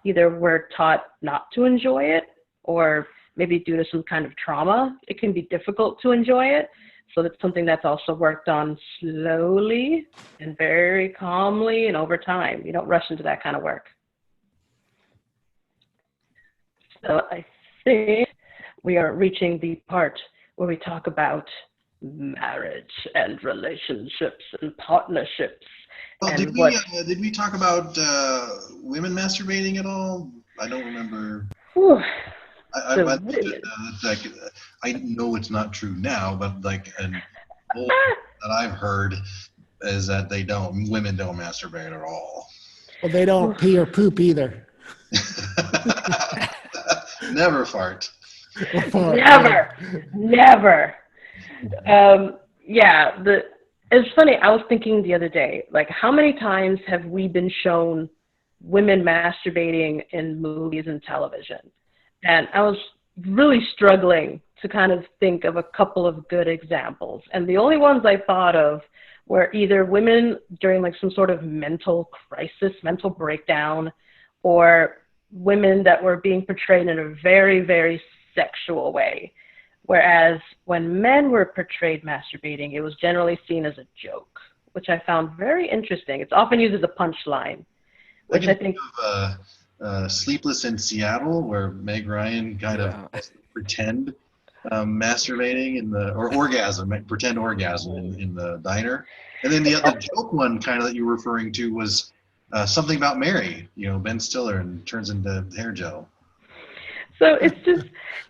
either were taught not to enjoy it, or maybe due to some kind of trauma, it can be difficult to enjoy it. So that's something that's also worked on slowly and very calmly and over time. You don't rush into that kind of work. So I think we are reaching the part where we talk about marriage and relationships and partnerships. Well, and did we talk about women masturbating at all? I don't remember. I know it's not true now, but like an old that I've heard is that women don't masturbate at all. Well, they don't pee or poop either. Never fart. Never. It's funny. I was thinking the other day, like, how many times have we been shown women masturbating in movies and television? And I was really struggling to kind of think of a couple of good examples. And the only ones I thought of were either women during like some sort of mental crisis, mental breakdown, or women that were being portrayed in a very, very sexual way. Whereas when men were portrayed masturbating, it was generally seen as a joke, which I found very interesting. It's often used as a punchline, which I think of Sleepless in Seattle, where Meg Ryan kind of pretend masturbating pretend orgasm in the diner. And then the other joke one kind of that you were referring to was Something About Mary, Ben Stiller, and turns into hair gel. So it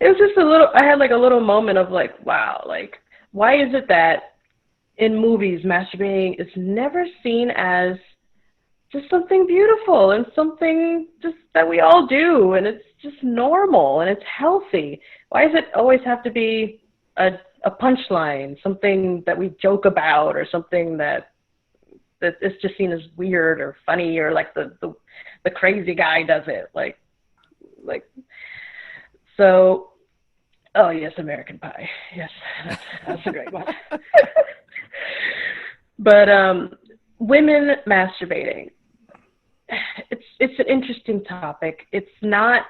was just I had like a little moment of like, wow, like, why is it that in movies, masturbating is never seen as just something beautiful and something just that we all do, and it's just normal and it's healthy? Why does it always have to be a punchline, something that we joke about, or something that it's just seen as weird or funny, or like the crazy guy does it, like. So, oh yes, American Pie. Yes, that's a great one. But women masturbating, it's an interesting topic. It's not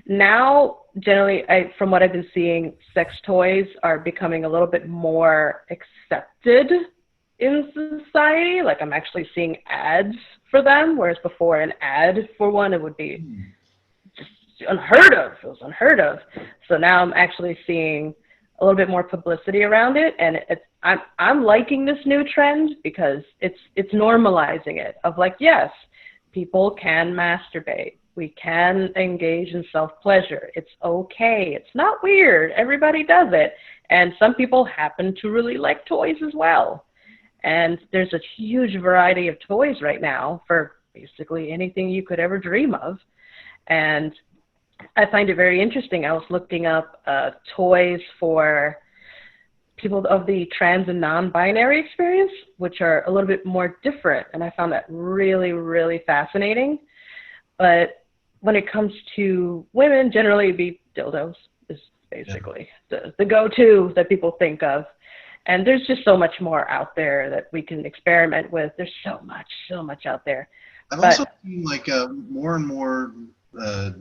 now. Generally, from what I've been seeing, sex toys are becoming a little bit more accepted in society. Like, I'm actually seeing ads for them, whereas before an ad for one, it would be unheard of. It was unheard of. So now I'm actually seeing a little bit more publicity around it, and I'm liking this new trend, because it's normalizing it, of like, yes, people can masturbate. We can engage in self-pleasure. It's okay. It's not weird. Everybody does it. And some people happen to really like toys as well. And there's a huge variety of toys right now for basically anything you could ever dream of. And I find it very interesting. I was looking up toys for people of the trans and non-binary experience, which are a little bit more different. And I found that really, really fascinating. But when it comes to women, generally it'd be dildos is basically the go-to that people think of. And there's just so much more out there that we can experiment with. There's so much out there. I've also seen like more and more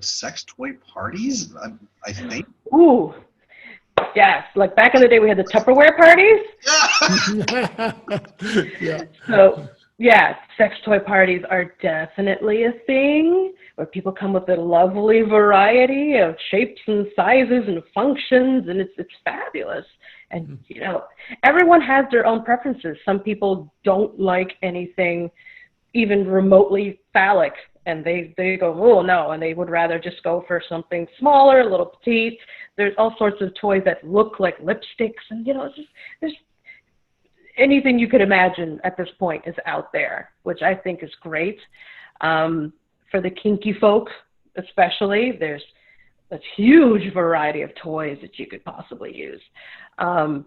sex toy parties, I think. Ooh, yes. Like back in the day, we had the Tupperware parties. Yeah. So, yeah, sex toy parties are definitely a thing where people come with a lovely variety of shapes and sizes and functions, and it's fabulous. And, you know, everyone has their own preferences. Some people don't like anything even remotely phallic, and they go, oh, no, and they would rather just go for something smaller, a little petite. There's all sorts of toys that look like lipsticks, and, you know, it's just, there's anything you could imagine at this point is out there, which I think is great. For the kinky folk, especially, there's a huge variety of toys that you could possibly use,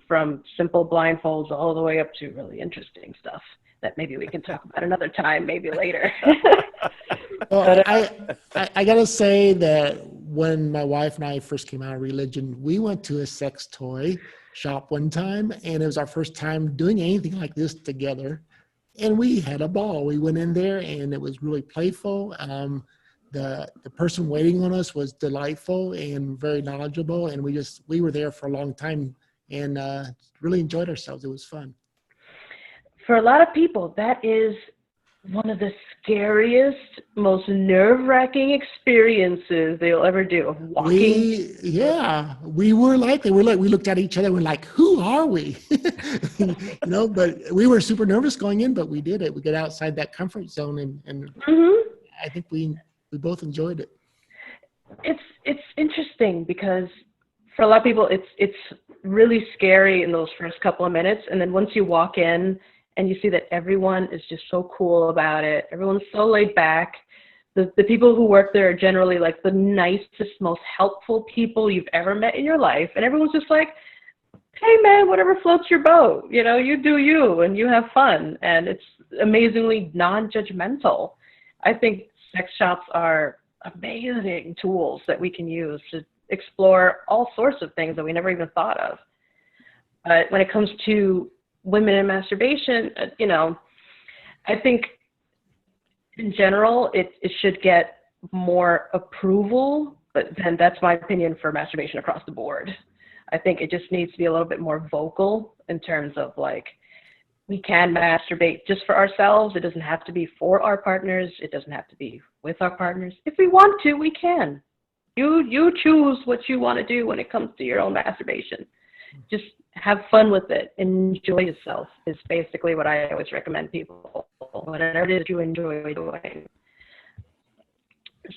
from simple blindfolds all the way up to really interesting stuff that maybe we can talk about another time, maybe later. Well, I gotta say that when my wife and I first came out of religion, we went to a sex toy shop one time, and it was our first time doing anything like this together, and we had a ball. We went in there, and it was really playful. The person waiting on us was delightful and very knowledgeable, and we were there for a long time and really enjoyed ourselves. It was fun. For a lot of people, that is one of the scariest, most nerve-wracking experiences they'll ever do, of walking. We looked at each other and we're like, who are we? You know, but we were super nervous going in, but we did it. We got outside that comfort zone, and I think we both enjoyed it. It's interesting because for a lot of people, it's really scary in those first couple of minutes, and then once you walk in and you see that everyone is just so cool about it, everyone's so laid back. The people who work there are generally like the nicest, most helpful people you've ever met in your life, and everyone's just like, hey man, whatever floats your boat, you know, you do you and you have fun, and it's amazingly non-judgmental. I think sex shops are amazing tools that we can use to explore all sorts of things that we never even thought of. But when it comes to women and masturbation, you know, I think in general it should get more approval, but then that's my opinion for masturbation across the board. I think it just needs to be a little bit more vocal in terms of like, we can masturbate just for ourselves. It doesn't have to be for our partners. It doesn't have to be with our partners. If we want to, we can. You choose what you want to do when it comes to your own masturbation. Just have fun with it. Enjoy yourself is basically what I always recommend people. Whatever it is you enjoy doing.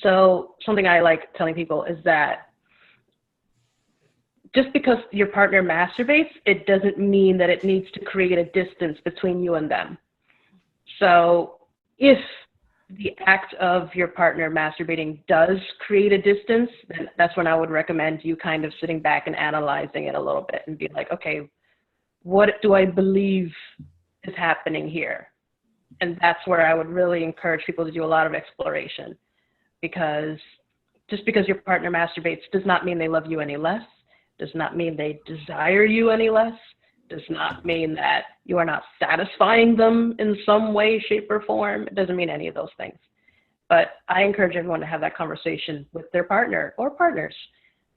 So something I like telling people is that just because your partner masturbates, it doesn't mean that it needs to create a distance between you and them. So if the act of your partner masturbating does create a distance, then that's when I would recommend you kind of sitting back and analyzing it a little bit and be like, okay, what do I believe is happening here? And that's where I would really encourage people to do a lot of exploration, because just because your partner masturbates does not mean they love you any less, does not mean they desire you any less, does not mean that you are not satisfying them in some way, shape, or form. It doesn't mean any of those things. But I encourage everyone to have that conversation with their partner or partners,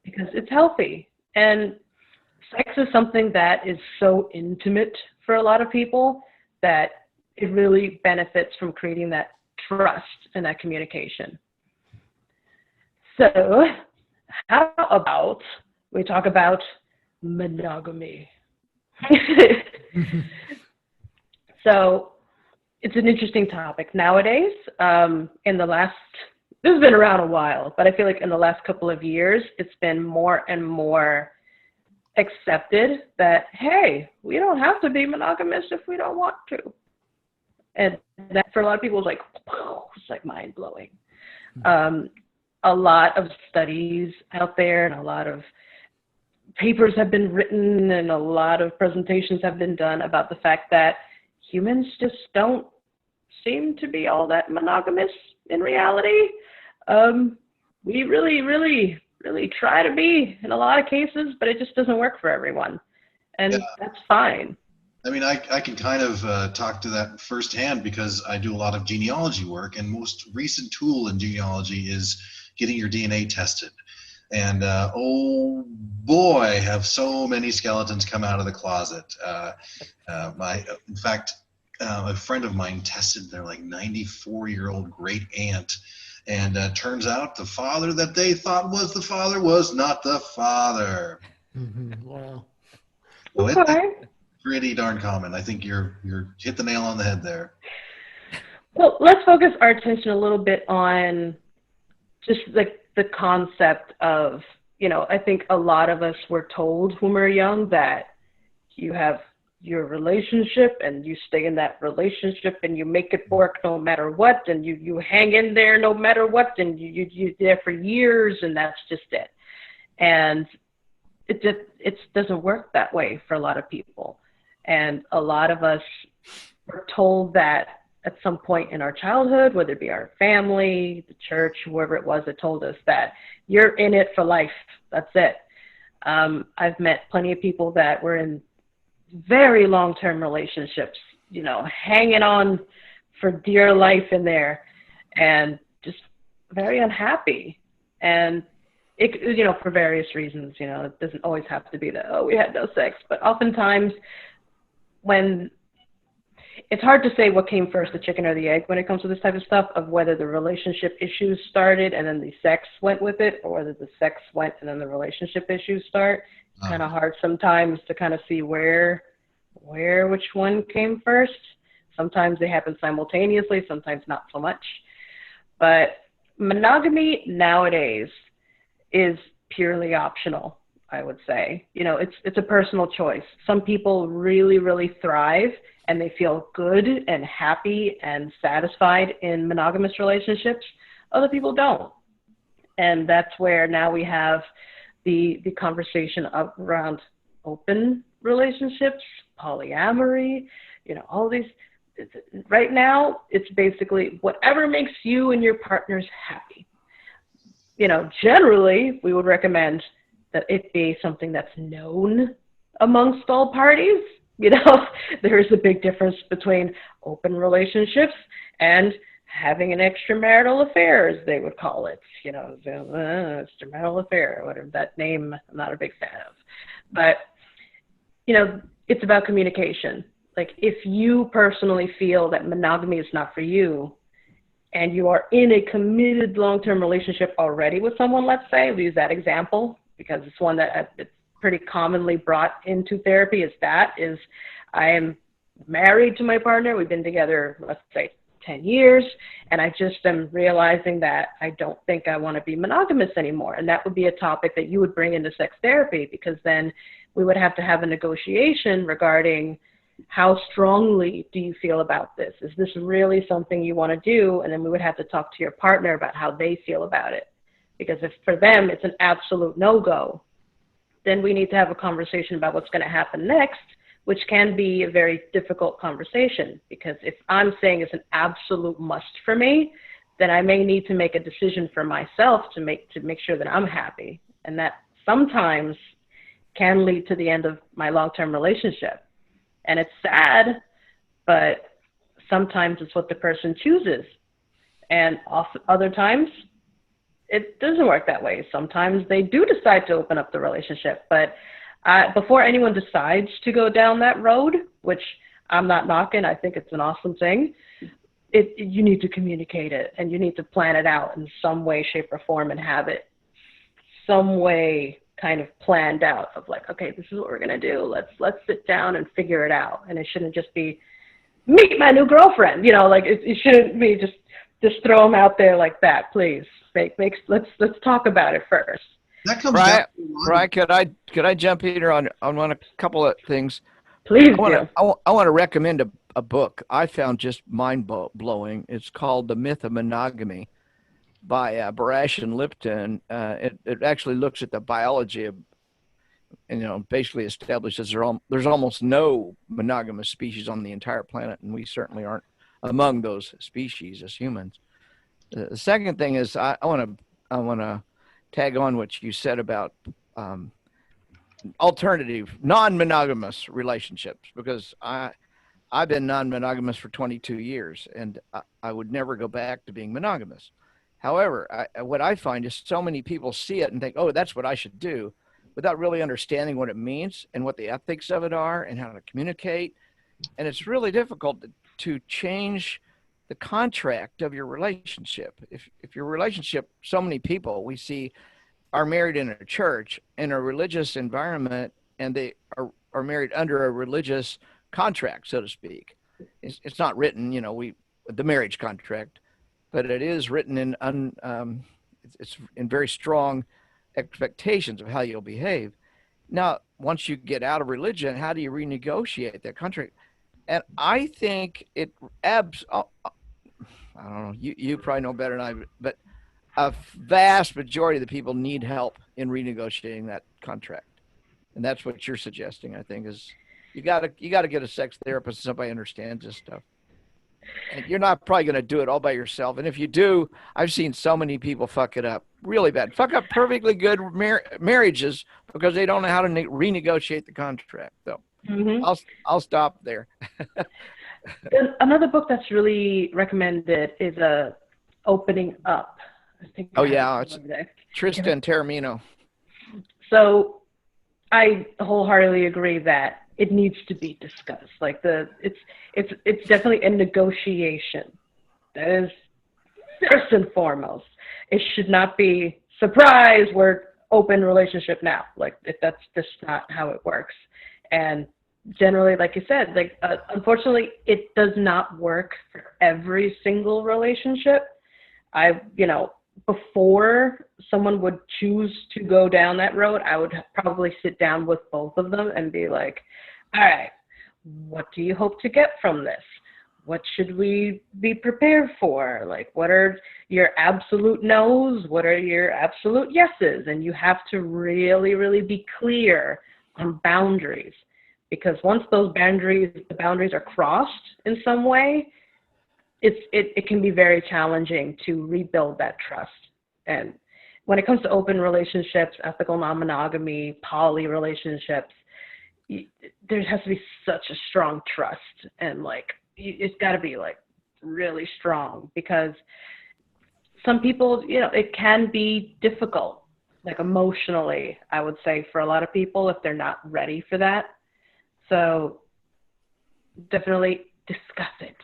because it's healthy. And sex is something that is so intimate for a lot of people that it really benefits from creating that trust and that communication. So how about we talk about monogamy? So it's an interesting topic nowadays. This has been around a while, but I feel like in the last couple of years, it's been more and more accepted that, hey, we don't have to be monogamous if we don't want to. And that for a lot of people is like, whoa, it's like mind blowing. A lot of studies out there and a lot of papers have been written and a lot of presentations have been done about the fact that humans just don't seem to be all that monogamous in reality. we really try to be in a lot of cases, but it just doesn't work for everyone. And that's fine. I mean, I can kind of talk to that firsthand because I do a lot of genealogy work, and most recent tool in genealogy is getting your DNA tested. And oh boy, have so many skeletons come out of the closet. In fact, a friend of mine tested their like 94-year-old great aunt, and turns out the father that they thought was the father was not the father. Wow. So Okay. it's pretty darn common. I think you're hit the nail on the head there. Well, let's focus our attention a little bit on just like the concept of, I think a lot of us were told when we were young that you have your relationship and you stay in that relationship and you make it work no matter what, and you hang in there no matter what, and you're there for years, and that's just it. And it doesn't work that way for a lot of people. And a lot of us were told that at some point in our childhood, whether it be our family, the church, whoever it was that told us that you're in it for life. That's it. I've met plenty of people that were in very long-term relationships, hanging on for dear life in there, and just very unhappy. And it, for various reasons, it doesn't always have to be that, oh, we had no sex, but oftentimes when it's hard to say what came first, the chicken or the egg, when it comes to this type of stuff, of whether the relationship issues started and then the sex went with it, or whether the sex went and then the relationship issues start. It's kind of hard sometimes to kind of see which one came first. Sometimes they happen simultaneously, sometimes not so much. But monogamy nowadays is purely optional, I would say. It's a personal choice. Some people really thrive and they feel good and happy and satisfied in monogamous relationships. Other people don't. And that's where now we have the conversation around open relationships, polyamory, all these. Right now, it's basically whatever makes you and your partners happy. Generally, we would recommend that it be something that's known amongst all parties. There is a big difference between open relationships and having an extramarital affair, as they would call it. Extramarital affair, whatever that name, I'm not a big fan of. But, it's about communication. Like, if you personally feel that monogamy is not for you, and you are in a committed long-term relationship already with someone, let's say, we'll use that example, because it's one that it's pretty commonly brought into therapy, is I am married to my partner. We've been together, let's say, 10 years, and I just am realizing that I don't think I want to be monogamous anymore. And that would be a topic that you would bring into sex therapy, because then we would have to have a negotiation regarding how strongly do you feel about this? Is this really something you want to do? And then we would have to talk to your partner about how they feel about it. Because if for them it's an absolute no-go, then we need to have a conversation about what's going to happen next, which can be a very difficult conversation. Because if I'm saying it's an absolute must for me, then I may need to make a decision for myself to make sure that I'm happy. And that sometimes can lead to the end of my long-term relationship. And it's sad, but sometimes it's what the person chooses. And other times, it doesn't work that way. Sometimes they do decide to open up the relationship. But before anyone decides to go down that road, which I'm not knocking, I think it's an awesome thing, you need to communicate it, and you need to plan it out in some way, shape, or form, and have it some way kind of planned out of like, okay, this is what we're going to do. Let's sit down and figure it out. And it shouldn't just be meet my new girlfriend, like it shouldn't be just throw them out there like that. Please let's talk about it first. That comes down Praia, could I jump in here on a couple of things? Please I want to recommend a book I found just mind blowing. It's called The Myth of Monogamy by Barash and Lipton. It actually looks at the biology of, basically establishes there's almost no monogamous species on the entire planet, and we certainly aren't among those species as humans. The second thing is I want to tag on what you said about alternative, non-monogamous relationships, because I've been non-monogamous for 22 years, and I would never go back to being monogamous. However, what I find is so many people see it and think, oh, that's what I should do, without really understanding what it means and what the ethics of it are and how to communicate. And it's really difficult to change the contract of your relationship. If your relationship, so many people we see are married in a church, in a religious environment, and they are married under a religious contract, so to speak. It's not written, the marriage contract, but it is written in it's in very strong expectations of how you'll behave. Now, once you get out of religion, how do you renegotiate that contract? And I think I don't know, you probably know better than I, but a vast majority of the people need help in renegotiating that contract. And that's what you're suggesting, I think, is you gotta get a sex therapist, somebody who understands this stuff. And you're not probably going to do it all by yourself. And if you do, I've seen so many people fuck it up really bad. Fuck up perfectly good marriages because they don't know how to renegotiate the contract. So I'll stop there. Another book that's really recommended is Opening Up. I think. Oh yeah, it's Tristan Taormino. So I wholeheartedly agree that it needs to be discussed. Like it's definitely a negotiation. That is first and foremost. It should not be surprise, we're open relationship now. Like that's just not how it works. And generally, like you said, unfortunately, it does not work for every single relationship. Before someone would choose to go down that road, I would probably sit down with both of them and be like, all right, what do you hope to get from this? What should we be prepared for? Like, what are your absolute no's? What are your absolute yeses? And you have to really, really be clear on boundaries, because once the boundaries are crossed in some way, it can be very challenging to rebuild that trust. And when it comes to open relationships, ethical non-monogamy, poly relationships, there has to be such a strong trust, and it's got to be really strong, because some people, it can be difficult, emotionally, I would say, for a lot of people if they're not ready for that. So definitely discuss it.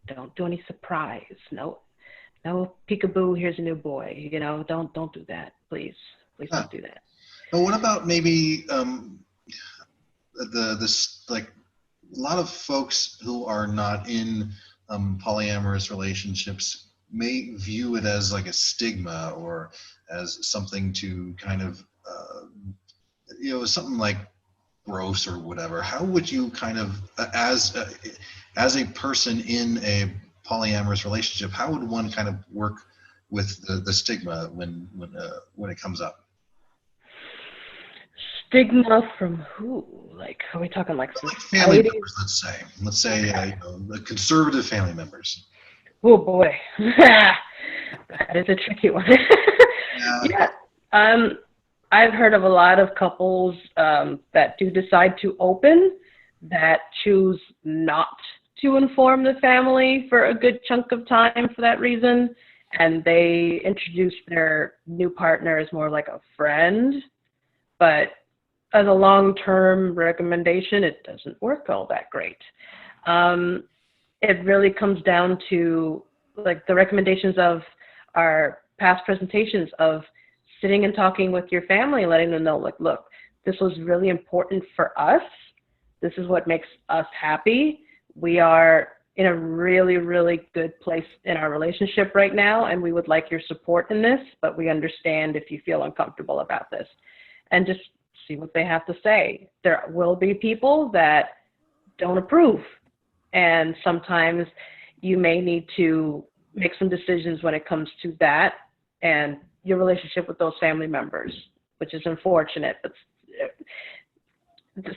Don't do any surprise. No peekaboo, here's a new boy. Don't do that. Please don't do that. But what about maybe a lot of folks who are not in polyamorous relationships may view it as like a stigma, or as something to kind of something like gross or whatever. How would you kind of, as a person in a polyamorous relationship, how would one kind of work with the stigma when it comes up? Stigma from who? Are we talking family members? Let's say the conservative family members. Oh boy, that is a tricky one. Yeah. I've heard of a lot of couples that do decide to open that choose not to inform the family for a good chunk of time for that reason, and they introduce their new partner as more like a friend, but as a long-term recommendation, it doesn't work all that great. It really comes down to the recommendations of our past presentations of sitting and talking with your family and letting them know, look, this was really important for us. This is what makes us happy. We are in a really, really good place in our relationship right now, and we would like your support in this, but we understand if you feel uncomfortable about this. And just see what they have to say. There will be people that don't approve, and sometimes you may need to make some decisions when it comes to that and your relationship with those family members, which is unfortunate, but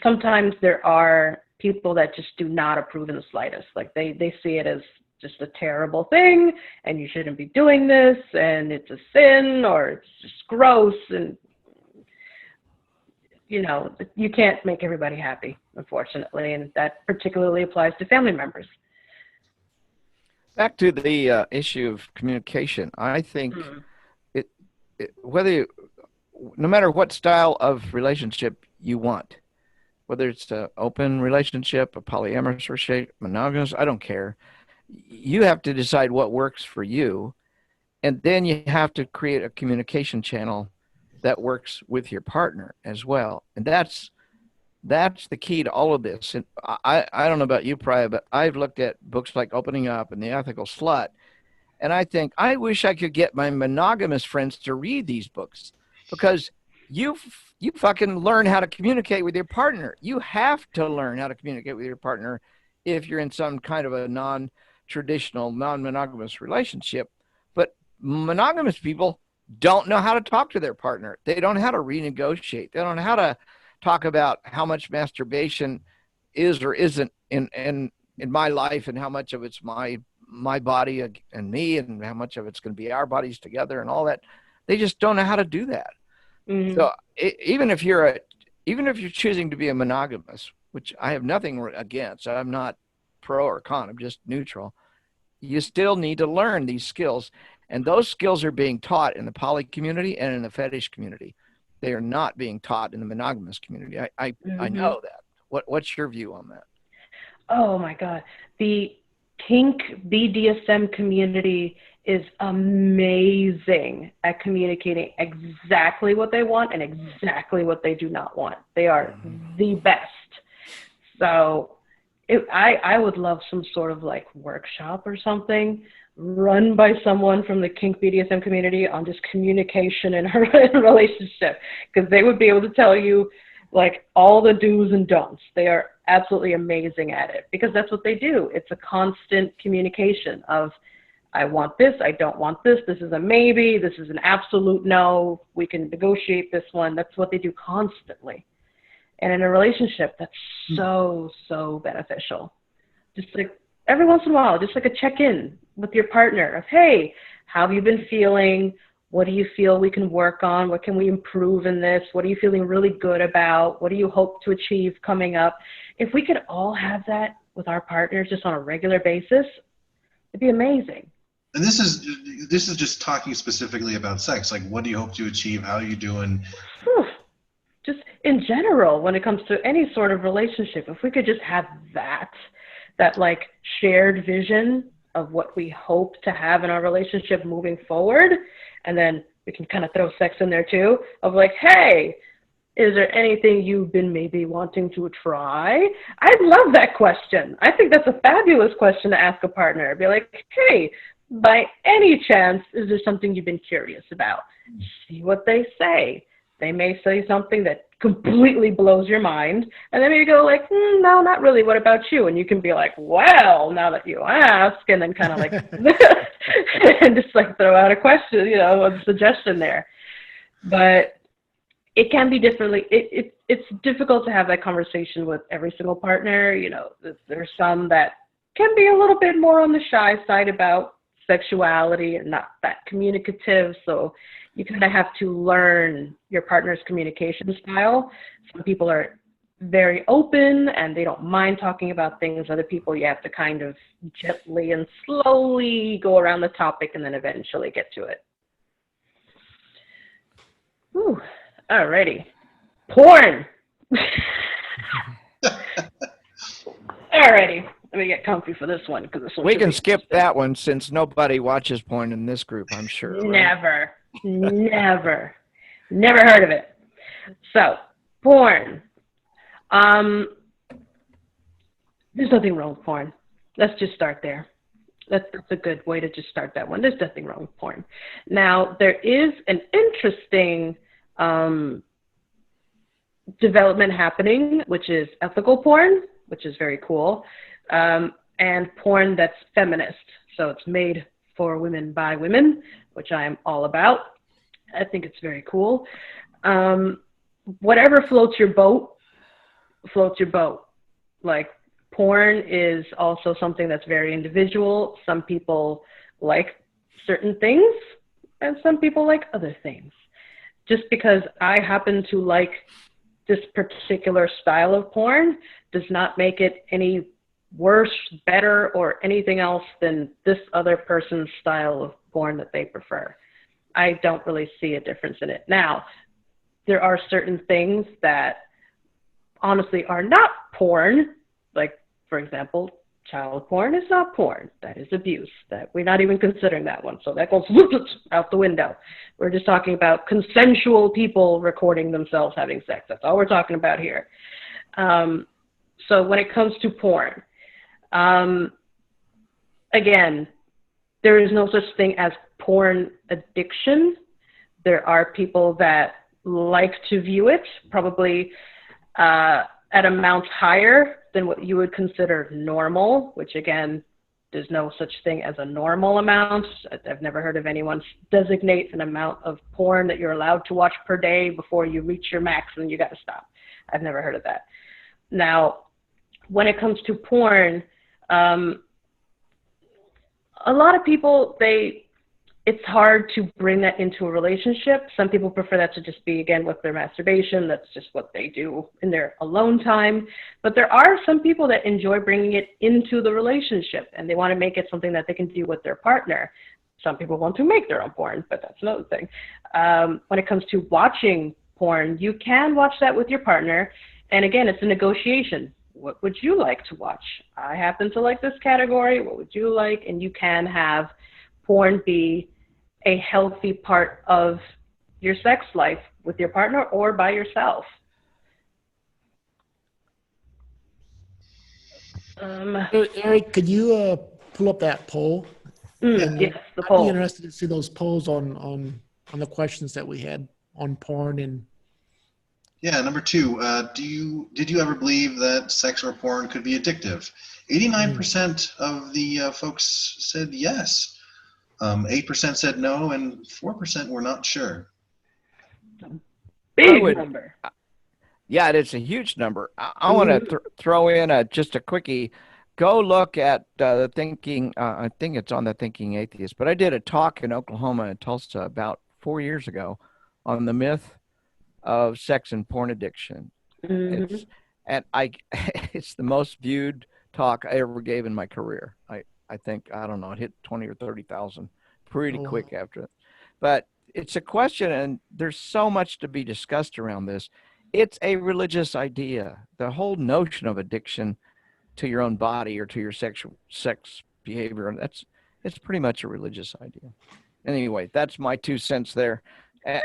sometimes there are people that just do not approve in the slightest. They see it as just a terrible thing, and you shouldn't be doing this, and it's a sin, or it's just gross, and you can't make everybody happy, unfortunately, and that particularly applies to family members. Back to the issue of communication, I think no matter what style of relationship you want, whether it's an open relationship, a polyamorous relationship, monogamous, I don't care. You have to decide what works for you, and then you have to create a communication channel that works with your partner as well. And that's the key to all of this. And I don't know about you, Praia, but I've looked at books like Opening Up and The Ethical Slut, and I think I wish I could get my monogamous friends to read these books, because you fucking learn how to communicate with your partner. You have to learn how to communicate with your partner if you're in some kind of a non-traditional, non-monogamous relationship. But monogamous people don't know how to talk to their partner. They don't know how to renegotiate. They don't know how to talk about how much masturbation is or isn't in my life, and how much of it's my body and me, and how much of it's going to be our bodies together and all that. They just don't know how to do that. Mm-hmm. So even if you're choosing to be a monogamous, which I have nothing against, I'm not pro or con, I'm just neutral, you still need to learn these skills. And those skills are being taught in the poly community and in the fetish community. They are not being taught in the monogamous community. I know that. What's your view on that? Oh my God. The kink BDSM community is amazing at communicating exactly what they want and exactly what they do not want. They are the best. So I would love some sort of like workshop or something run by someone from the kink BDSM community on just communication in a relationship, because they would be able to tell you like all the do's and don'ts. They are absolutely amazing at it, because that's what they do. It's a constant communication of, I want this, I don't want this, this is a maybe, this is an absolute no, we can negotiate this one. That's what they do constantly. And in a relationship, that's so beneficial. Just like every once in a while, just like a check-in with your partner of, hey, how have you been feeling? What do you feel we can work on? What can we improve in this? What are you feeling really good about? What do you hope to achieve coming up? If we could all have that with our partners just on a regular basis, it'd be amazing. And this is just talking specifically about sex. Like, what do you hope to achieve? How are you doing? Just in general, when it comes to any sort of relationship, if we could just have that like shared vision of what we hope to have in our relationship moving forward, and then we can kind of throw sex in there too, of like, hey, is there anything you've been maybe wanting to try? I'd love that question. I think that's a fabulous question to ask a partner. Be like, hey, by any chance, is there something you've been curious about? See what they say. They may say something that completely blows your mind, and then you go like, no, not really. What about you? And you can be like, well, now that you ask, and then kind of like, and just like throw out a question, a suggestion there. But it can be differently. It's difficult to have that conversation with every single partner. There's some that can be a little bit more on the shy side about sexuality and not that communicative. So you kind of have to learn your partner's communication style. Some people are very open and they don't mind talking about things. Other people, you have to kind of gently and slowly go around the topic and then eventually get to it. Whew. Alrighty. Porn. Alrighty. Let me get comfy for this one, because this one we can skip that one since nobody watches porn in this group, I'm sure. Right? Never heard of it. So, porn. There's nothing wrong with porn. Let's just start there. That's a good way to just start that one. There's nothing wrong with porn. Now, there is an interesting development happening, which is ethical porn, which is very cool, and porn that's feminist. So it's made for women by women, which I am all about. I think it's very cool. Whatever floats your boat, floats your boat. Like, porn is also something that's very individual. Some people like certain things and some people like other things. Just because I happen to like this particular style of porn does not make it any worse, better, or anything else than this other person's style of porn that they prefer. I don't really see a difference in it. Now, there are certain things that honestly are not porn, like, for example, child porn is not porn. That is abuse. That we're not even considering that one. So that goes out the window. We're just talking about consensual people recording themselves having sex. That's all we're talking about here. So when it comes to porn, again, there is no such thing as porn addiction. There are people that like to view it, probably at amounts higher than what you would consider normal, which again, there's no such thing as a normal amount. I've never heard of anyone designate an amount of porn that you're allowed to watch per day before you reach your max and you got to stop. I've never heard of that. Now, when it comes to porn, a lot of people, it's hard to bring that into a relationship. Some people prefer that to just be, again, with their masturbation. That's just what they do in their alone time. But there are some people that enjoy bringing it into the relationship, and they want to make it something that they can do with their partner. Some people want to make their own porn, but that's another thing. When it comes to watching porn, you can watch that with your partner. And again, it's a negotiation. What would you like to watch? I happen to like this category. What would you like? And you can have porn be a healthy part of your sex life with your partner or by yourself. Eric, could you pull up that poll? Yes, the I'd poll. be interested to see those polls on the questions that we had on porn. And Yeah, number 2, did you ever believe that sex or porn could be addictive? 89% of the folks said yes. 8% said no, and 4% were not sure. Big number. Yeah, it's a huge number. I want to throw in just a quickie. Go look at the Thinking, I think it's on the Thinking Atheist, but I did a talk in Oklahoma and Tulsa about 4 years ago on the myth of sex and porn addiction. It's the most viewed talk I ever gave in my career. I think, I don't know, it hit 20 or 30,000 pretty quick after that. But it's a question, and there's so much to be discussed around this. It's a religious idea. The whole notion of addiction to your own body or to your sex behavior, it's pretty much a religious idea. Anyway, that's my 2 cents there. I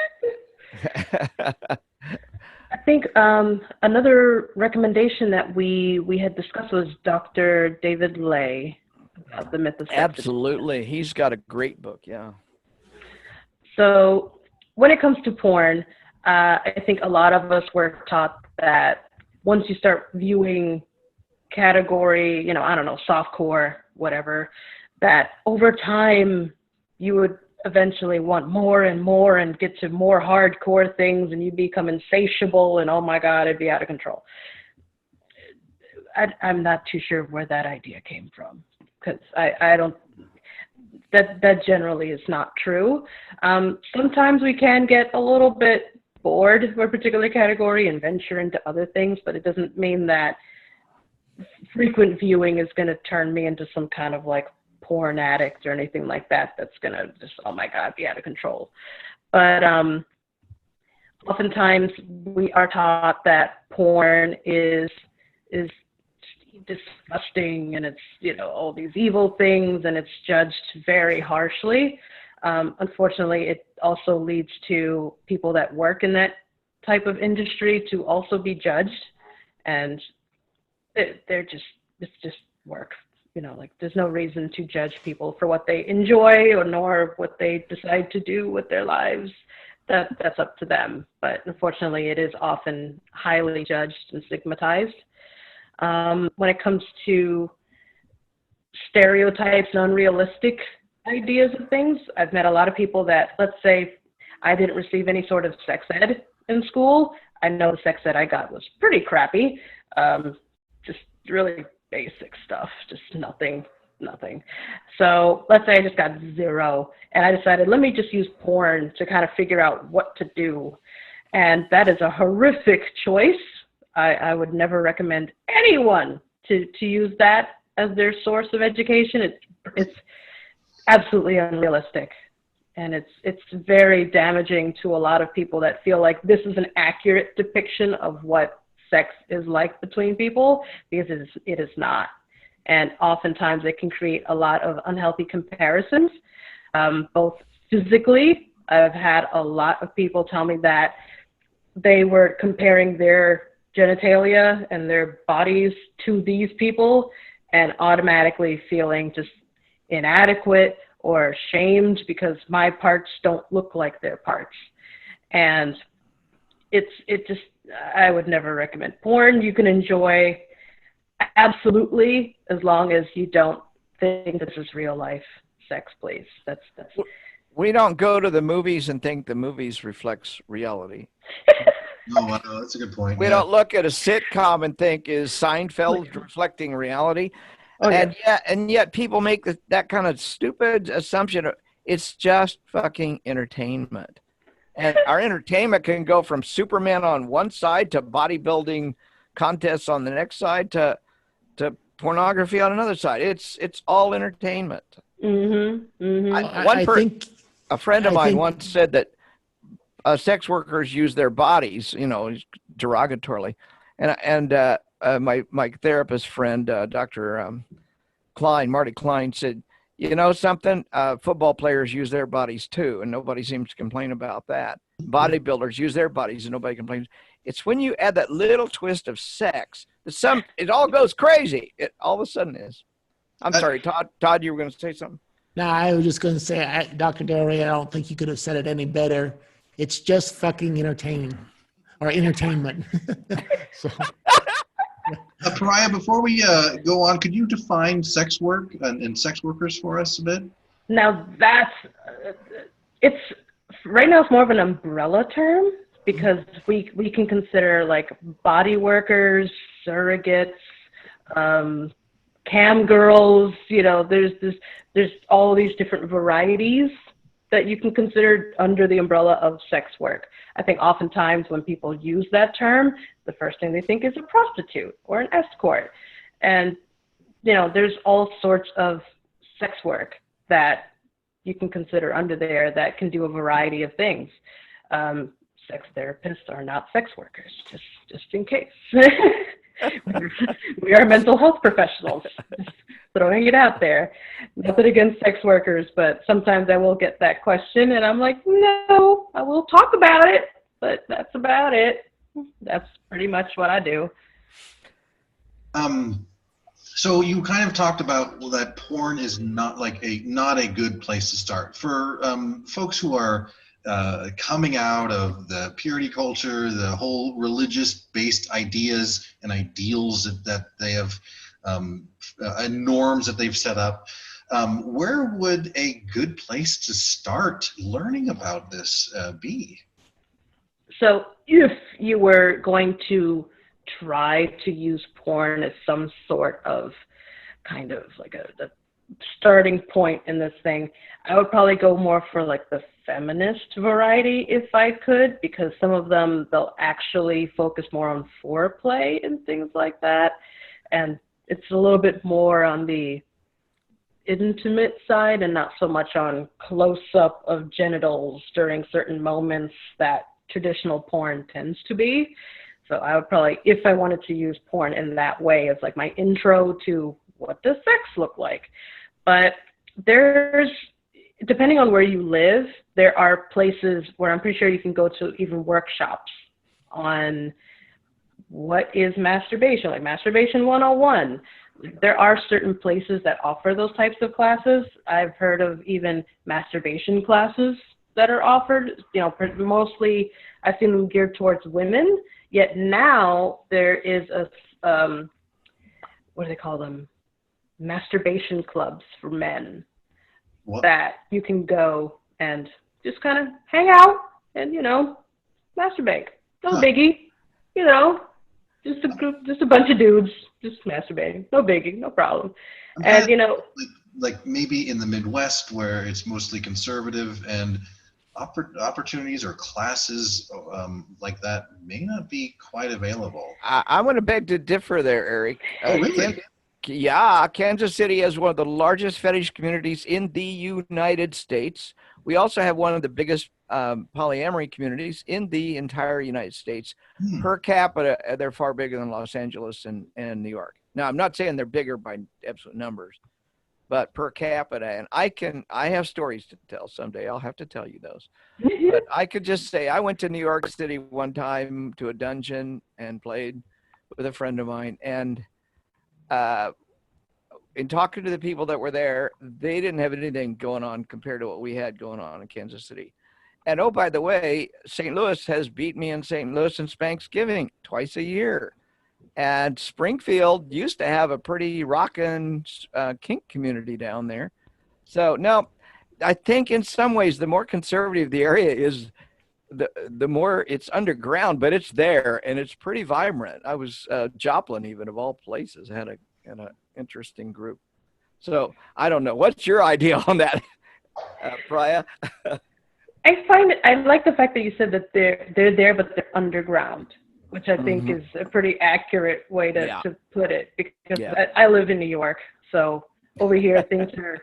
think another recommendation that we had discussed was Dr. David Lay about the myth of sex. Absolutely. He's got a great book, yeah. So when it comes to porn, I think a lot of us were taught that once you start viewing category, I don't know, softcore, whatever, that over time you would eventually want more and more and get to more hardcore things and you become insatiable and oh my God, it'd be out of control. I'm not too sure where that idea came from because I don't, that generally is not true. Sometimes we can get a little bit bored of a particular category and venture into other things, but it doesn't mean that frequent viewing is going to turn me into some kind of like porn addict or anything like that. That's going to just, oh my God, be out of control. But oftentimes we are taught that porn is disgusting and it's, all these evil things and it's judged very harshly. Unfortunately, it also leads to people that work in that type of industry to also be judged, and it's just work. There's no reason to judge people for what they enjoy or nor what they decide to do with their lives. That's up to them. But unfortunately, it is often highly judged and stigmatized. When it comes to stereotypes and unrealistic ideas of things, I've met a lot of people that, let's say I didn't receive any sort of sex ed in school. I know the sex ed I got was pretty crappy. Just really basic stuff, just nothing. So let's say I just got 0 and I decided, let me just use porn to kind of figure out what to do. And that is a horrific choice. I would never recommend anyone to use that as their source of education. It's absolutely unrealistic. And it's very damaging to a lot of people that feel like this is an accurate depiction of what sex is like between people, because it is not. And oftentimes it can create a lot of unhealthy comparisons, both physically. I've had a lot of people tell me that they were comparing their genitalia and their bodies to these people and automatically feeling just inadequate or shamed because my parts don't look like their parts. And I would never recommend porn. You can enjoy absolutely, as long as you don't think this is real life sex, please. That's We don't go to the movies and think the movies reflects reality. No, that's a good point. We don't look at a sitcom and think, is Seinfeld reflecting reality? Oh, and yeah. yet people make that kind of stupid assumption. It's just fucking entertainment. And our entertainment can go from Superman on one side to bodybuilding contests on the next side to pornography on another side. It's all entertainment. Mm-hmm. Mm-hmm. A friend of mine once said that sex workers use their bodies, derogatorily, and my therapist friend, Dr. Marty Klein, said, you know something, football players use their bodies too, and nobody seems to complain about that. Bodybuilders use their bodies, and nobody complains. It's when you add that little twist of sex that it all goes crazy. It all of a sudden is. I'm sorry, Todd. Todd, you were going to say something? No, I was just going to say, Dr. Darrel, I don't think you could have said it any better. It's just fucking entertaining, or entertainment. So. Praia, before we go on, could you define sex work and sex workers for us a bit? Now right now it's more of an umbrella term, because we can consider like body workers, surrogates, cam girls, there's all these different varieties that you can consider under the umbrella of sex work. I think oftentimes when people use that term, the first thing they think is a prostitute or an escort. And, there's all sorts of sex work that you can consider under there that can do a variety of things. Sex therapists are not sex workers, just in case. We are mental health professionals. Just throwing it out there. Nothing against sex workers, but sometimes I will get that question, and I'm like, no, I will talk about it, but that's about it. That's pretty much what I do. So you kind of talked about that porn is not a good place to start for folks who are coming out of the purity culture, the whole religious-based ideas and ideals that they have, and norms that they've set up. Where would a good place to start learning about this be? So if you were going to try to use porn as some sort of kind of like a starting point in this thing, I would probably go more for like the feminist variety if I could, because some of them, they'll actually focus more on foreplay and things like that. And it's a little bit more on the intimate side and not so much on close-up of genitals during certain moments that traditional porn tends to be. So I would probably, if I wanted to use porn in that way, as like my intro to what does sex look like. But there's, depending on where you live, there are places where I'm pretty sure you can go to even workshops on what is masturbation, like Masturbation 101. There are certain places that offer those types of classes. I've heard of even masturbation classes that are offered, mostly I've seen them geared towards women, yet now there is what do they call them? Masturbation clubs for men. What? That you can go and just kind of hang out and, masturbate. No biggie, just a group, just a bunch of dudes, just masturbating. No biggie, no problem. And, like maybe in the Midwest where it's mostly conservative and opportunities or classes like that may not be quite available. I'm going to beg to differ there, Eric. Oh, really? Kansas City has one of the largest fetish communities in the United States. We also have one of the biggest polyamory communities in the entire United States. Per capita, they're far bigger than Los Angeles and New York. Now, I'm not saying they're bigger by absolute numbers, but per capita, and I have stories to tell someday. I'll have to tell you those. But I could just say I went to New York City one time to a dungeon and played with a friend of mine, and in talking to the people that were there, they didn't have anything going on compared to what we had going on in Kansas City. And oh, by the way, St. Louis has beat me in St. Louis in Spanksgiving twice a year. And Springfield used to have a pretty rockin' kink community down there. So no, I think in some ways the more conservative the area is, the more it's underground, but it's there and it's pretty vibrant. I was Joplin, even of all places, had an interesting group. So I don't know. What's your idea on that, Praia? I like the fact that you said that they're there, but they're underground, which I think is a pretty accurate way to put it, because I live in New York, so over here things are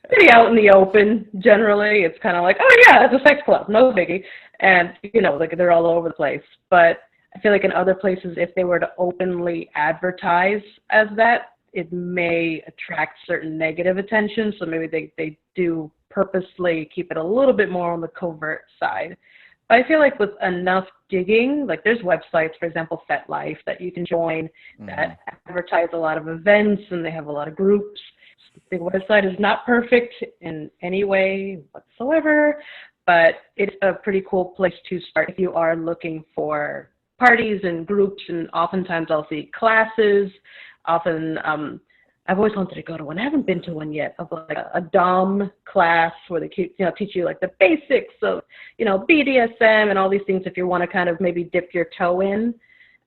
pretty out in the open. Generally, it's kind of like, oh yeah, it's a sex club, no biggie, and like they're all over the place. But I feel like in other places, if they were to openly advertise as that, it may attract certain negative attention. So maybe they do purposely keep it a little bit more on the covert side. But I feel like with enough digging, like there's websites, for example, FetLife, that you can join that advertise a lot of events, and they have a lot of groups. The website is not perfect in any way whatsoever, but it's a pretty cool place to start if you are looking for parties and groups. And oftentimes I'll see classes. Often I've always wanted to go to one. I haven't been to one yet, of like a Dom class where they teach you like the basics of BDSM and all these things if you want to kind of maybe dip your toe in.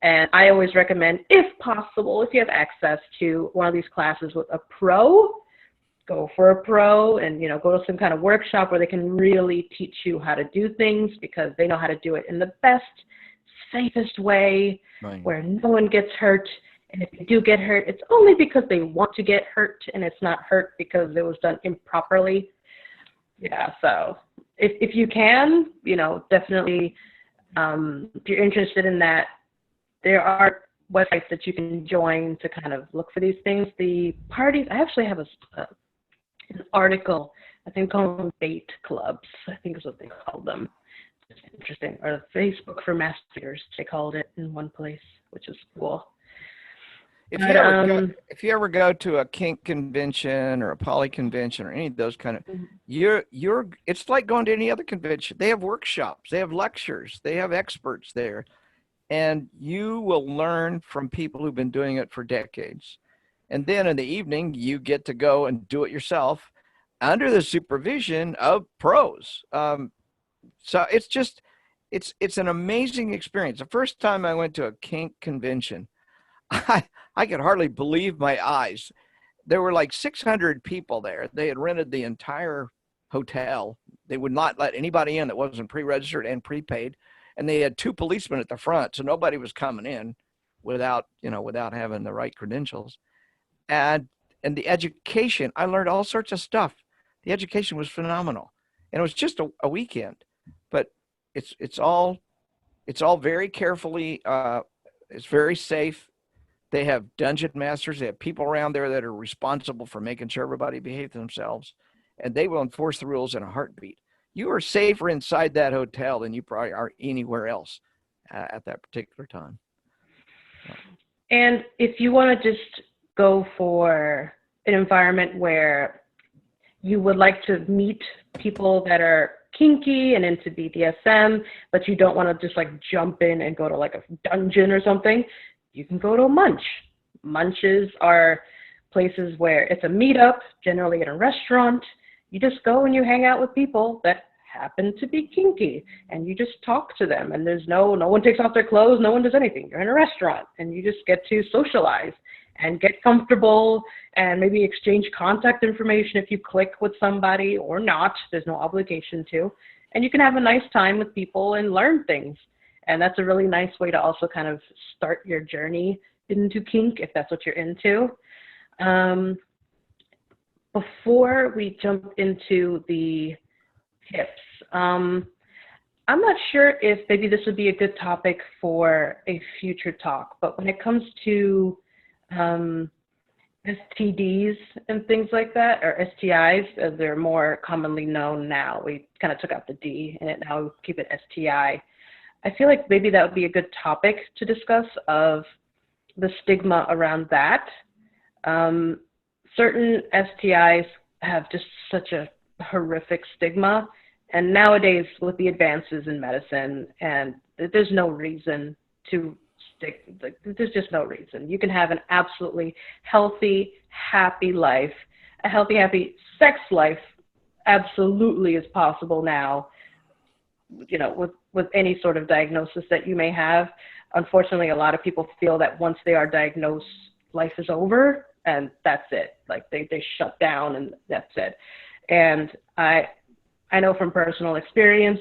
And I always recommend, if possible, if you have access to one of these classes with a pro, go for a pro and go to some kind of workshop where they can really teach you how to do things, because they know how to do it in the best, safest way, where no one gets hurt. And if you do get hurt, it's only because they want to get hurt, and it's not hurt because it was done improperly. Yeah, so if you can, definitely, if you're interested in that, there are websites that you can join to kind of look for these things. The parties, I actually have an article, I think called them bait clubs, I think is what they call them. It's interesting. Or Facebook for masturbators, they called it in one place, which is cool. If you ever go to a kink convention or a poly convention or any of those kind of, it's like going to any other convention. They have workshops, they have lectures, they have experts there, and you will learn from people who've been doing it for decades. And then in the evening, you get to go and do it yourself under the supervision of pros. So it's an amazing experience. The first time I went to a kink convention, I could hardly believe my eyes. There were like 600 people there. They had rented the entire hotel. They would not let anybody in that wasn't pre-registered and prepaid. And they had 2 policemen at the front, so nobody was coming in without having the right credentials. And the education, I learned all sorts of stuff. The education was phenomenal. And it was just a weekend, but it's all very carefully, it's very safe. They have dungeon masters. They have people around there that are responsible for making sure everybody behaves themselves, and they will enforce the rules in a heartbeat. You are safer inside that hotel than you probably are anywhere else at that particular time. And if you want to just go for an environment where you would like to meet people that are kinky and into BDSM, but you don't want to just like jump in and go to like a dungeon or something, you can go to a munch. Munches are places where it's a meetup, generally at a restaurant. You just go and you hang out with people that happen to be kinky, and you just talk to them, and there's no one takes off their clothes, no one does anything. You're in a restaurant and you just get to socialize and get comfortable and maybe exchange contact information if you click with somebody or not. There's no obligation to, and you can have a nice time with people and learn things. And that's a really nice way to also kind of start your journey into kink if that's what you're into. Before we jump into the tips, I'm not sure if maybe this would be a good topic for a future talk, but when it comes to STDs and things like that, or STIs as they're more commonly known now, we kind of took out the D in it, now we keep it STI. I feel like maybe that would be a good topic to discuss, of the stigma around that. Certain STIs have just such a horrific stigma, and nowadays with the advances in medicine, and there's no reason to stick, there's just no reason. You can have an absolutely healthy, happy life. A healthy, happy sex life absolutely is possible now, you know, with any sort of diagnosis that you may have. Unfortunately, a lot of people feel that once they are diagnosed, life is over and that's it. Like they shut down and that's it. And I know from personal experience,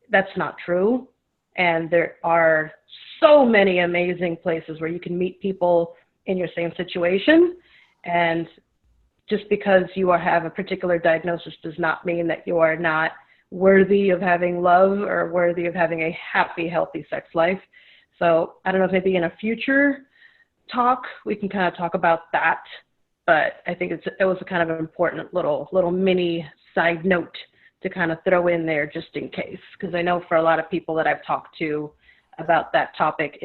that's not true. And there are so many amazing places where you can meet people in your same situation. And just because you have a particular diagnosis does not mean that you are not worthy of having love or worthy of having a happy, healthy sex life. So I don't know if maybe in a future talk we can kind of talk about that, but I think it was a kind of an important little mini side note to kind of throw in there just in case, because I know for a lot of people that I've talked to about that topic,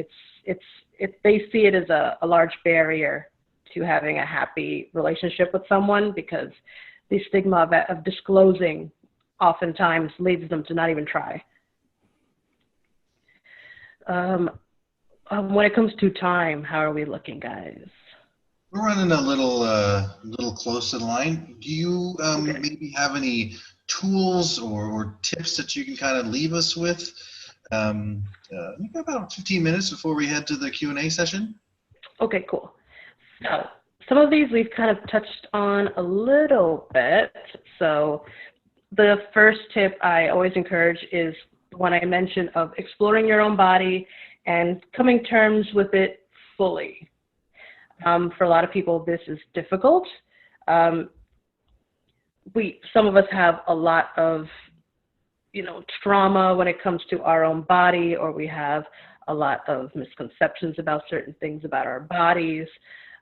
they see it as a large barrier to having a happy relationship with someone, because the stigma of disclosing oftentimes leads them to not even try. When it comes to time, how are we looking, guys? We're running a little close to the line. Do you Okay. maybe have any tools or tips that you can kind of leave us with? We've got about 15 minutes before we head to the Q&A session. Okay, cool. So some of these we've kind of touched on a little bit. So the first tip I always encourage is one I mentioned of exploring your own body and coming to terms with it fully. For a lot of people, this is difficult. Some of us have a lot of, trauma when it comes to our own body, or we have a lot of misconceptions about certain things about our bodies.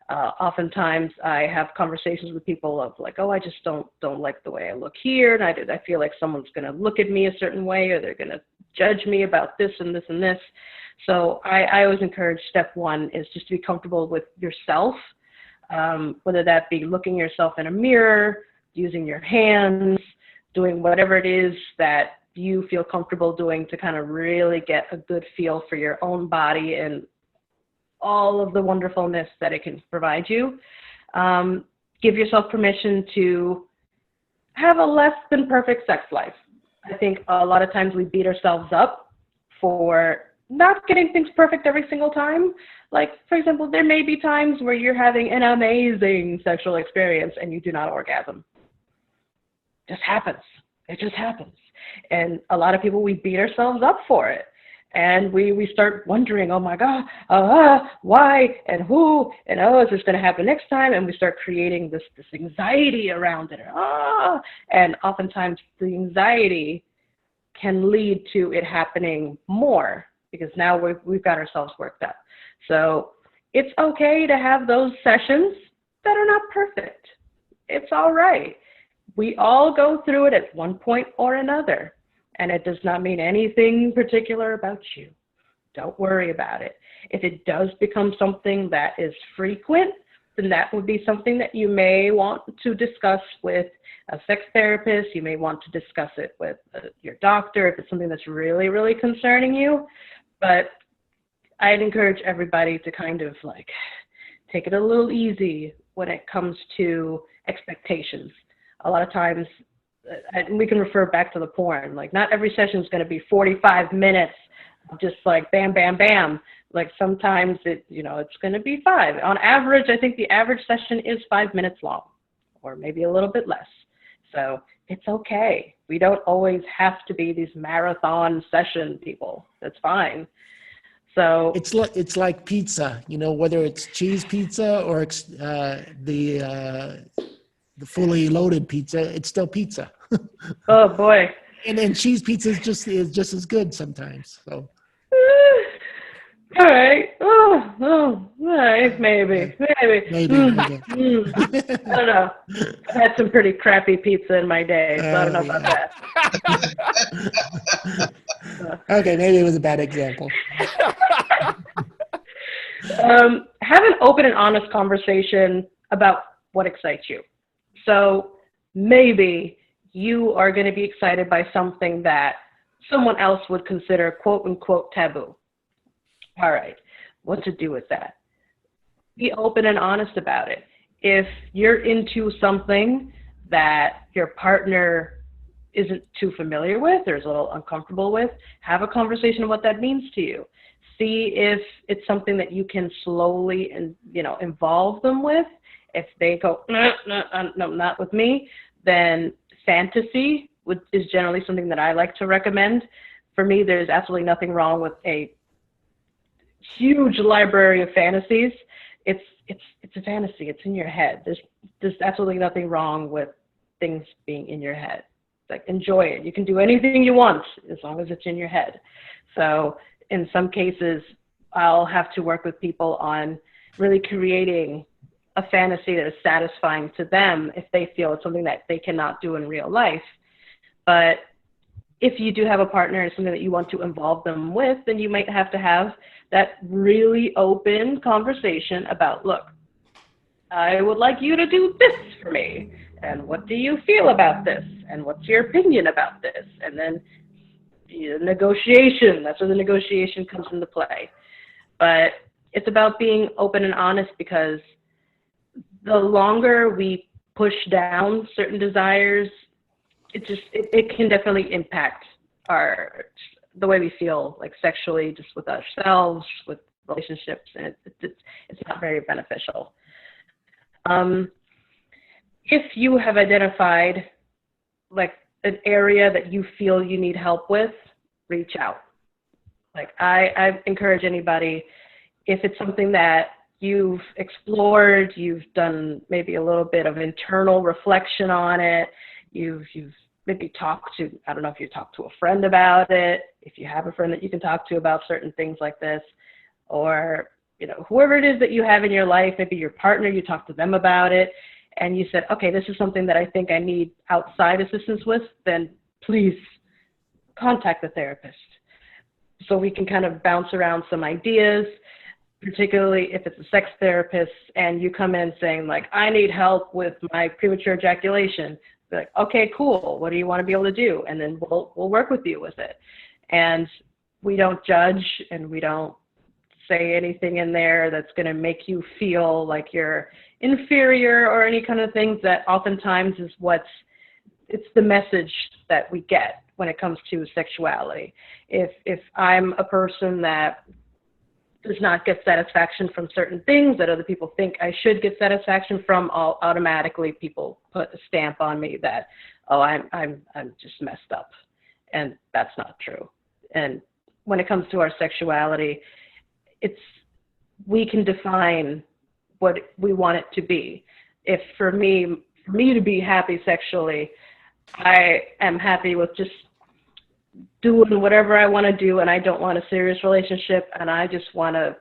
Oftentimes I have conversations with people of like, oh, I just don't like the way I look here, and I feel like someone's going to look at me a certain way, or they're going to judge me about this and this and this. So I always encourage step one is just to be comfortable with yourself, whether that be looking yourself in a mirror, using your hands, doing whatever it is that you feel comfortable doing to kind of really get a good feel for your own body and all of the wonderfulness that it can provide you. Give yourself permission to have a less than perfect sex life. I think a lot of times we beat ourselves up for not getting things perfect every single time. Like, for example, there may be times where you're having an amazing sexual experience and you do not orgasm. It just happens. It just happens. And a lot of people, we beat ourselves up for it. And we start wondering, oh my God, why and who, and is this going to happen next time? And we start creating this anxiety around it. And oftentimes the anxiety can lead to it happening more, because now we've got ourselves worked up. So it's okay to have those sessions that are not perfect. It's all right. We all go through it at one point or another. And it does not mean anything particular about you. Don't worry about it. If it does become something that is frequent, then that would be something that you may want to discuss with a sex therapist. You may want to discuss it with your doctor if it's something that's really, really concerning you. But I'd encourage everybody to kind of like take it a little easy when it comes to expectations. A lot of times and we can refer back to the porn. Like, not every session is going to be 45 minutes, just like bam, bam, bam. Like, sometimes it's going to be 5. On average, I think the average session is 5 minutes long, or maybe a little bit less. So it's okay. We don't always have to be these marathon session people. That's fine. So it's like pizza, whether it's cheese pizza or it's the fully loaded pizza, it's still pizza. oh boy. And cheese pizza is just as good sometimes. So. All right. Oh, all right. Maybe. Okay. I don't know. I've had some pretty crappy pizza in my day, so I don't know about that. Okay, maybe it was a bad example. Have an open and honest conversation about what excites you. So maybe you are going to be excited by something that someone else would consider quote unquote taboo. All right, what to do with that? Be open and honest about it. If you're into something that your partner isn't too familiar with or is a little uncomfortable with, have a conversation of what that means to you. See if it's something that you can slowly involve them with. If they go, no, not with me, then fantasy is generally something that I like to recommend. For me, there's absolutely nothing wrong with a huge library of fantasies. It's a fantasy. It's in your head. There's absolutely nothing wrong with things being in your head. Like, enjoy it. You can do anything you want as long as it's in your head. So in some cases, I'll have to work with people on really creating a fantasy that is satisfying to them if they feel it's something that they cannot do in real life. But if you do have a partner and something that you want to involve them with, then you might have to have that really open conversation about, look, I would like you to do this for me. And what do you feel about this? And what's your opinion about this? And then negotiation. That's where the negotiation comes into play. But it's about being open and honest, because the longer we push down certain desires, it can definitely impact the way we feel, like sexually, just with ourselves, with relationships, and it's not very beneficial. If you have identified like an area that you feel you need help with, reach out. Like, I encourage anybody, if it's something that you've explored, you've done maybe a little bit of internal reflection on it, you've maybe talked to, I don't know if you talked to a friend about it, if you have a friend that you can talk to about certain things like this, or whoever it is that you have in your life, maybe your partner, you talk to them about it, and you said, okay, this is something that I think I need outside assistance with, then please contact the therapist so we can kind of bounce around some ideas, particularly if it's a sex therapist and you come in saying, like, I need help with my premature ejaculation. Be like, okay, cool. What do you want to be able to do? And then we'll work with you with it. And we don't judge, and we don't say anything in there that's going to make you feel like you're inferior or any kind of things. That oftentimes is it's the message that we get when it comes to sexuality. If I'm a person that does not get satisfaction from certain things that other people think I should get satisfaction from, automatically people put a stamp on me that, oh, I'm just messed up. And that's not true. And when it comes to our sexuality, we can define what we want it to be. If for me to be happy sexually, I am happy with just doing whatever I want to do, and I don't want a serious relationship, and I just want to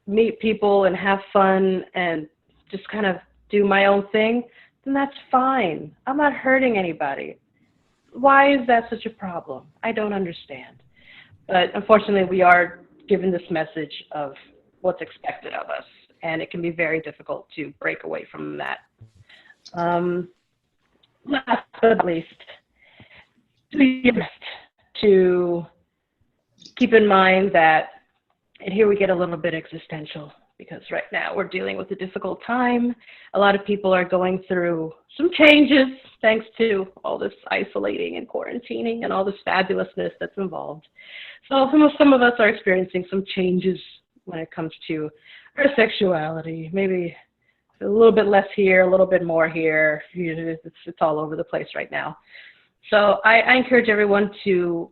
meet people and have fun and just kind of do my own thing, then that's fine. I'm not hurting anybody. Why is that such a problem? I don't understand. But unfortunately, we are given this message of what's expected of us, and it can be very difficult to break away from that. Last but not least, do your best to keep in mind that, and here we get a little bit existential, because right now we're dealing with a difficult time. A lot of people are going through some changes thanks to all this isolating and quarantining and all this fabulousness that's involved. So some of us are experiencing some changes when it comes to our sexuality. Maybe a little bit less here, a little bit more here. It's all over the place right now. So I encourage everyone to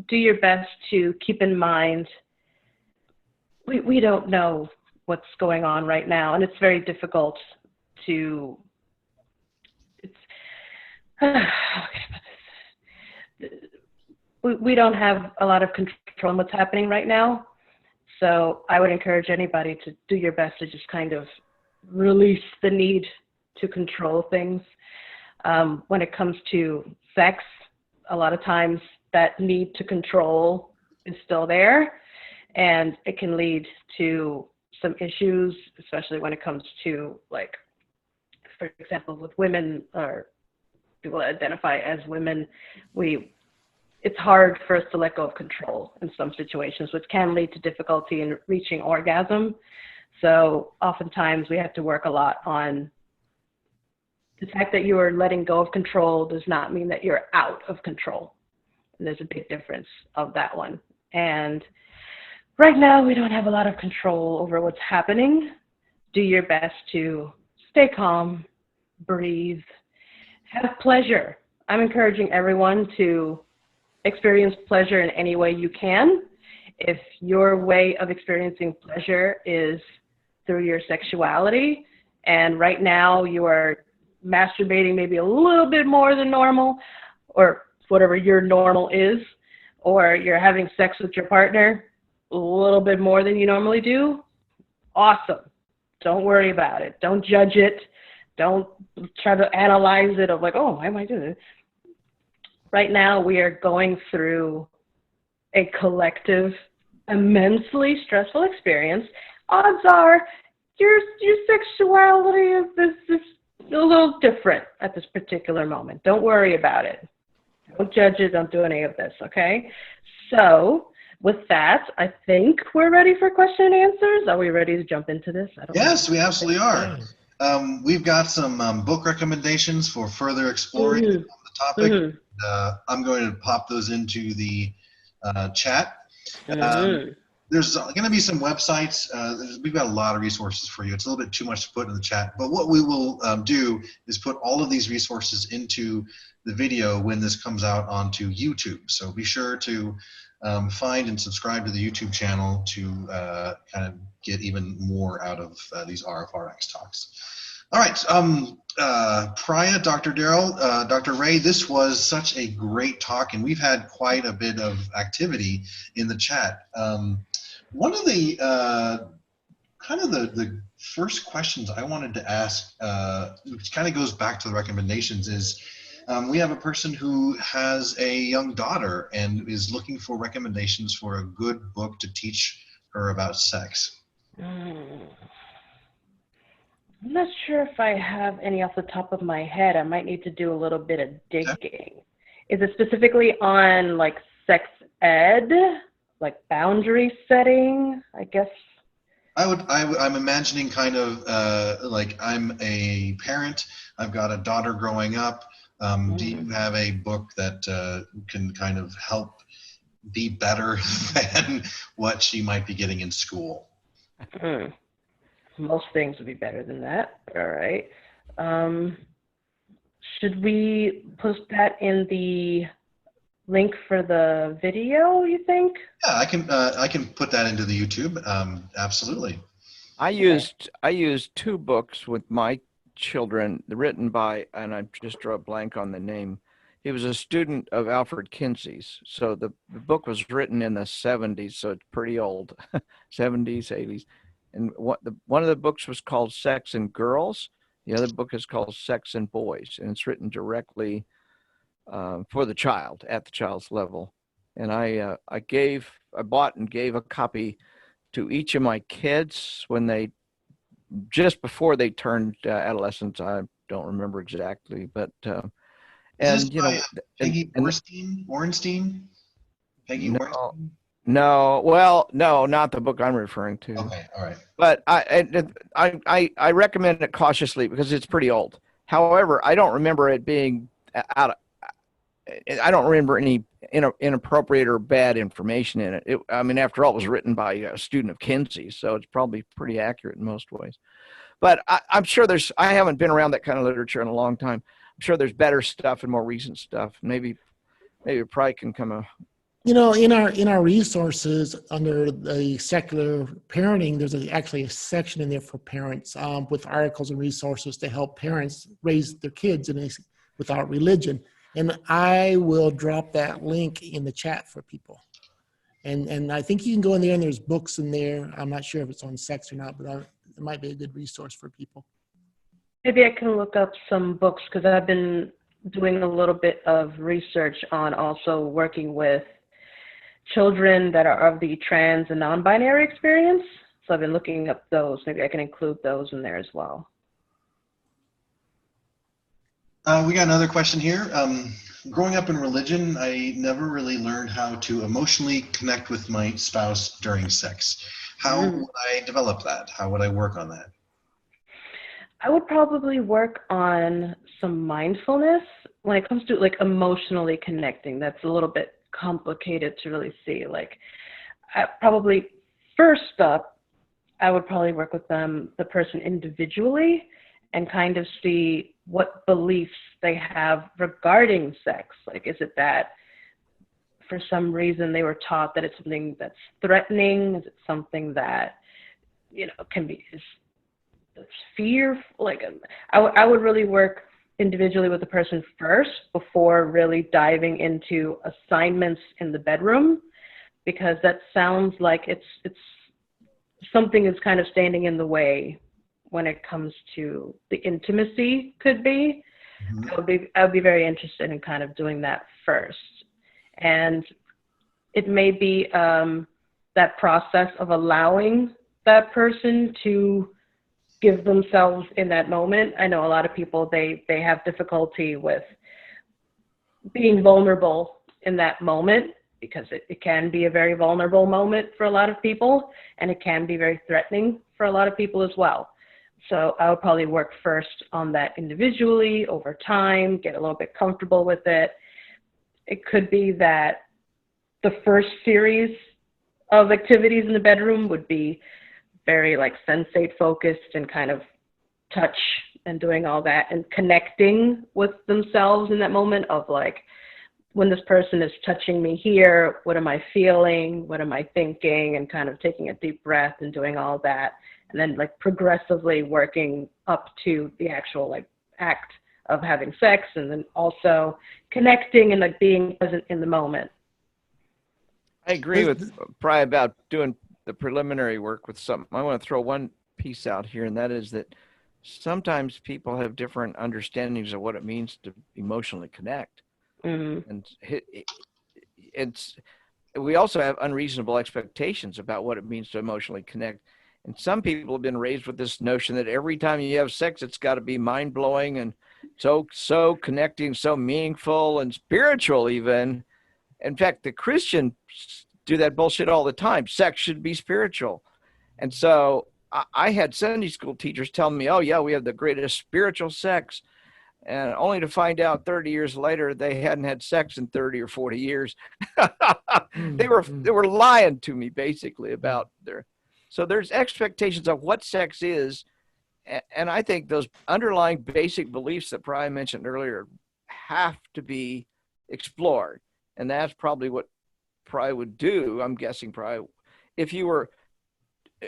do your best to keep in mind, we don't know what's going on right now, and it's very difficult to, we don't have a lot of control on what's happening right now. So I would encourage anybody to do your best to just kind of release the need to control things. When it comes to sex, a lot of times that need to control is still there, and it can lead to some issues, especially when it comes to, like, for example, with women or people that identify as women, it's hard for us to let go of control in some situations, which can lead to difficulty in reaching orgasm. So oftentimes we have to work a lot on the fact that you are letting go of control does not mean that you're out of control. And there's a big difference of that one. And right now we don't have a lot of control over what's happening. Do your best to stay calm, breathe, have pleasure. I'm encouraging everyone to experience pleasure in any way you can. If your way of experiencing pleasure is through your sexuality, and right now you are masturbating maybe a little bit more than normal, or whatever your normal is, or you're having sex with your partner a little bit more than you normally do, awesome. Don't worry about it. Don't judge it. Don't try to analyze it of like, oh, why am I doing this? Right now, we are going through a collective, immensely stressful experience. Odds are your sexuality is a little different at this particular moment. Don't worry about it. Don't judge it. Don't do any of this, okay? So with that, I think we're ready for question and answers. Are we ready to jump into this? Yes, we absolutely are. We've got some book recommendations for further exploring on the topic. I'm going to pop those into the chat. There's going to be some websites. We've got a lot of resources for you. It's a little bit too much to put in the chat, but what we will do is put all of these resources into the video when this comes out onto YouTube. So be sure to find and subscribe to the YouTube channel to kind of get even more out of these RfRx talks. All right, Praia, Dr. Darrel, Dr. Ray, this was such a great talk, and we've had quite a bit of activity in the chat. One of the kind of the first questions I wanted to ask, which kind of goes back to the recommendations, is we have a person who has a young daughter and is looking for recommendations for a good book to teach her about sex. I'm not sure if I have any off the top of my head. I might need to do a little bit of digging. Is it specifically on like sex ed, like boundary setting, I guess? I'm imagining kind of like I'm a parent. I've got a daughter growing up. Do you have a book that can kind of help be better than what she might be getting in school? Most things would be better than that. All right. Should we post that in the link for the video, you think? Yeah, I can put that into the YouTube. Absolutely. I used two books with my children written by, and I just drew a blank on the name. He was a student of Alfred Kinsey's. So the book was written in the 70s, so it's pretty old, 70s, 80s. And one of the books was called Sex and Girls. The other book is called Sex and Boys, and it's written directly for the child, at the child's level. And I bought and gave a copy to each of my kids when just before they turned adolescents. I don't remember exactly, but Is this by Peggy Orenstein? Peggy no, Orenstein? No, well, no, not the book I'm referring to. Okay, all right. But I recommend it cautiously because it's pretty old. However, I don't remember it being out of, I don't remember any inappropriate or bad information in it. I mean, after all, it was written by a student of Kinsey, so it's probably pretty accurate in most ways. But I'm sure I haven't been around that kind of literature in a long time. I'm sure there's better stuff and more recent stuff. Maybe probably can come. You know, in our resources under the secular parenting, there's actually a section in there for parents with articles and resources to help parents raise their kids without religion. And I will drop that link in the chat for people. And I think you can go in there and there's books in there. I'm not sure if it's on sex or not, but it might be a good resource for people. Maybe I can look up some books because I've been doing a little bit of research on also working with children that are of the trans and non-binary experience. So I've been looking up those. Maybe I can include those in there as well. We got another question here. Growing up in religion, I never really learned how to emotionally connect with my spouse during sex. How would I develop that? How would I work on that? I would probably work on some mindfulness when it comes to like emotionally connecting. That's a little bit complicated to really see. Like, first up, I would probably work with the person individually and kind of see what beliefs they have regarding sex. Like, is it that for some reason they were taught that it's something that's threatening? Is it something that, you know, can be is fear? Like, I would really work individually with the person first before really diving into assignments in the bedroom, because that sounds like it's something is kind of standing in the way when it comes to the intimacy could be. I would be very interested in kind of doing that first. And it may be that process of allowing that person to give themselves in that moment. I know a lot of people, they have difficulty with being vulnerable in that moment because it can be a very vulnerable moment for a lot of people, and it can be very threatening for a lot of people as well. So I would probably work first on that individually over time, get a little bit comfortable with it. It could be that the first series of activities in the bedroom would be very like sensate focused and kind of touch and doing all that and connecting with themselves in that moment of like, when this person is touching me here, what am I feeling? What am I thinking? And kind of taking a deep breath and doing all that. And then like progressively working up to the actual like act of having sex, and then also connecting and like being present in the moment. I agree with Praia about doing the preliminary work with something. I want to throw one piece out here, and that is that sometimes people have different understandings of what it means to emotionally connect. And we also have unreasonable expectations about what it means to emotionally connect. And some people have been raised with this notion that every time you have sex, it's got to be mind-blowing and so connecting, so meaningful and spiritual even. In fact, the Christians do that bullshit all the time. Sex should be spiritual. And so I had Sunday school teachers tell me, oh yeah, we have the greatest spiritual sex. And only to find out 30 years later, they hadn't had sex in 30 or 40 years. They were lying to me basically about so there's expectations of what sex is. And I think those underlying basic beliefs that Praia mentioned earlier have to be explored. And that's probably what Praia would do. I'm guessing Praia, if you were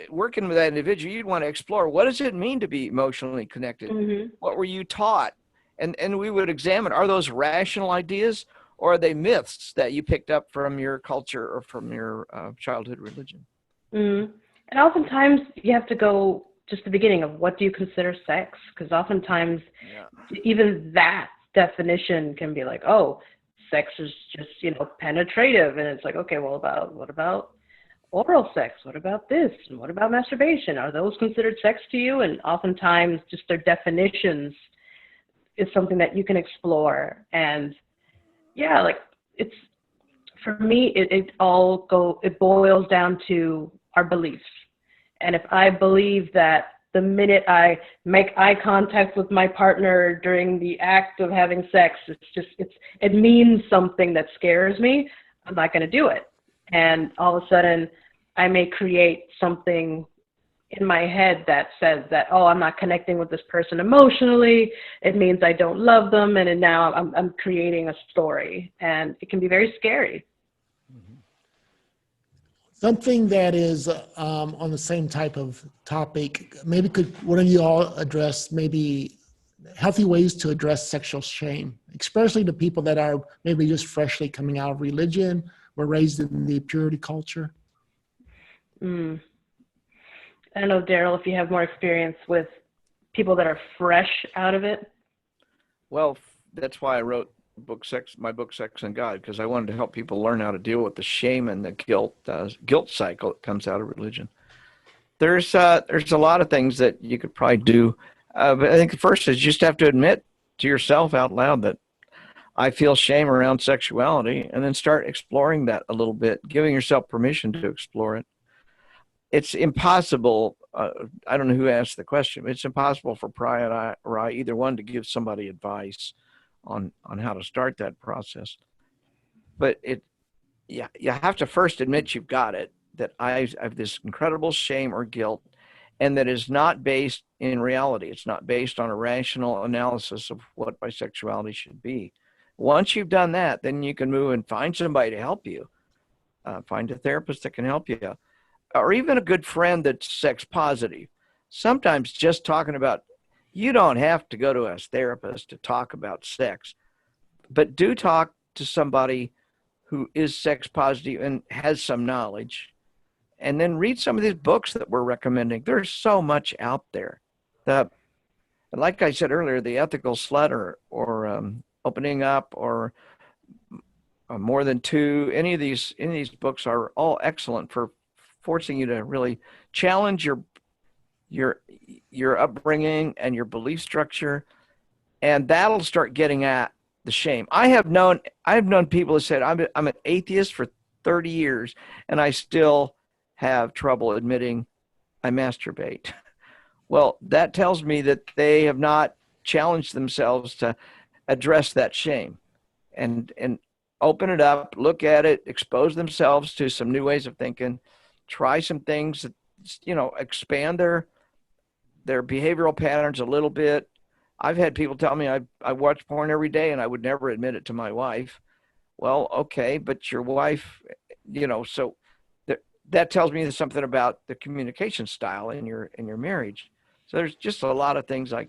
working with that individual, you'd want to explore, what does it mean to be emotionally connected? What were you taught? And we would examine, are those rational ideas or are they myths that you picked up from your culture or from your childhood religion? And oftentimes you have to go just the beginning of what do you consider sex? Because oftentimes even that definition can be like, oh, sex is just, you know, penetrative. And it's like, okay, well, what about oral sex? What about this? And what about masturbation? Are those considered sex to you? And oftentimes just their definitions is something that you can explore. And yeah, like for me, it boils down to our beliefs. And if I believe that the minute I make eye contact with my partner during the act of having sex, it means something that scares me, I'm not going to do it. And all of a sudden, I may create something in my head that says that, oh, I'm not connecting with this person emotionally. It means I don't love them. And now I'm creating a story. And it can be very scary. Something that is on the same type of topic, maybe could one of you all address maybe healthy ways to address sexual shame, especially to people that are maybe just freshly coming out of religion, were raised in the purity culture? I don't know, Darrel, if you have more experience with people that are fresh out of it. Well, that's why I wrote my book Sex and God, because I wanted to help people learn how to deal with the shame and the guilt cycle that comes out of religion. There's a lot of things that you could probably do, but I think the first is you just have to admit to yourself out loud that I feel shame around sexuality, and then start exploring that a little bit, giving yourself permission to explore it. It's impossible. I don't know who asked the question, but it's impossible for Praia or I, either one, to give somebody advice on how to start that process. But you have to first admit you've got it, that I have this incredible shame or guilt, and that is not based in reality. It's not based on a rational analysis of what bisexuality should be. Once you've done that, then you can move and find somebody to help you. Find a therapist that can help you, or even a good friend that's sex positive. Sometimes just talking about, you don't have to go to a therapist to talk about sex, but do talk to somebody who is sex positive and has some knowledge, and then read some of these books that we're recommending. There's so much out there. Like I said earlier, The Ethical Slut or Opening Up or More Than Two, any of these books are all excellent for forcing you to really challenge your upbringing and your belief structure, and that'll start getting at the shame. I've known people who said, I'm an atheist for 30 years and I still have trouble admitting I masturbate. Well, that tells me that they have not challenged themselves to address that shame and open it up, look at it, expose themselves to some new ways of thinking, try some things that, expand their behavioral patterns a little bit. I've had people tell me I watch porn every day and I would never admit it to my wife. Well, okay, but your wife, so that tells me something about the communication style in your marriage. So there's just a lot of things that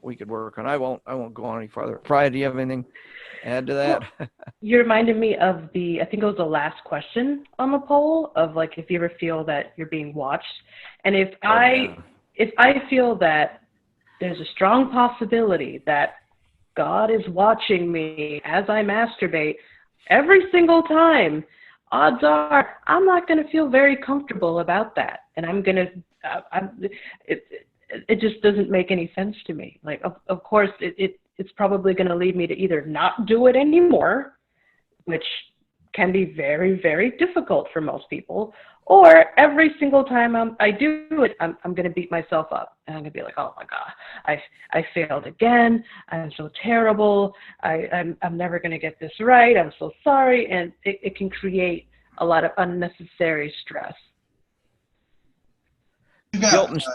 we could work on. I won't go on any farther. Praia, do you have anything to add to that? Well, you reminded me of I think it was the last question on the poll of like, if you ever feel that you're being watched. And if I feel that there's a strong possibility that God is watching me as I masturbate every single time, odds are I'm not going to feel very comfortable about that. And it just doesn't make any sense to me. Like, of course, it's probably going to lead me to either not do it anymore, which can be very, very difficult for most people, or every single time I do it, I'm going to beat myself up. And I'm going to be like, oh my God, I failed again. I'm so terrible. I'm never going to get this right. I'm so sorry. And it can create a lot of unnecessary stress.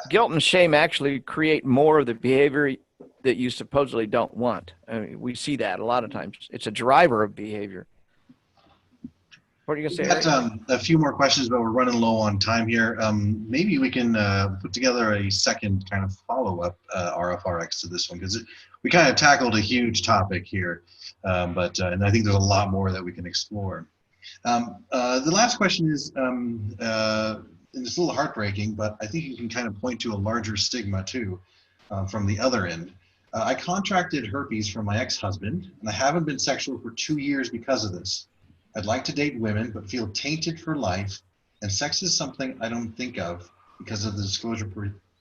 Guilt and shame actually create more of the behavior that you supposedly don't want. I mean, we see that a lot of times. It's a driver of behavior. What are you going to say? We've got a few more questions, but we're running low on time here. Maybe we can put together a second kind of follow-up RfRx to this one, because we kind of tackled a huge topic here, and I think there's a lot more that we can explore. The last question is, and it's a little heartbreaking, but I think you can kind of point to a larger stigma too from the other end. I contracted herpes from my ex-husband, and I haven't been sexual for 2 years because of this. I'd like to date women, but feel tainted for life, and sex is something I don't think of because of the disclosure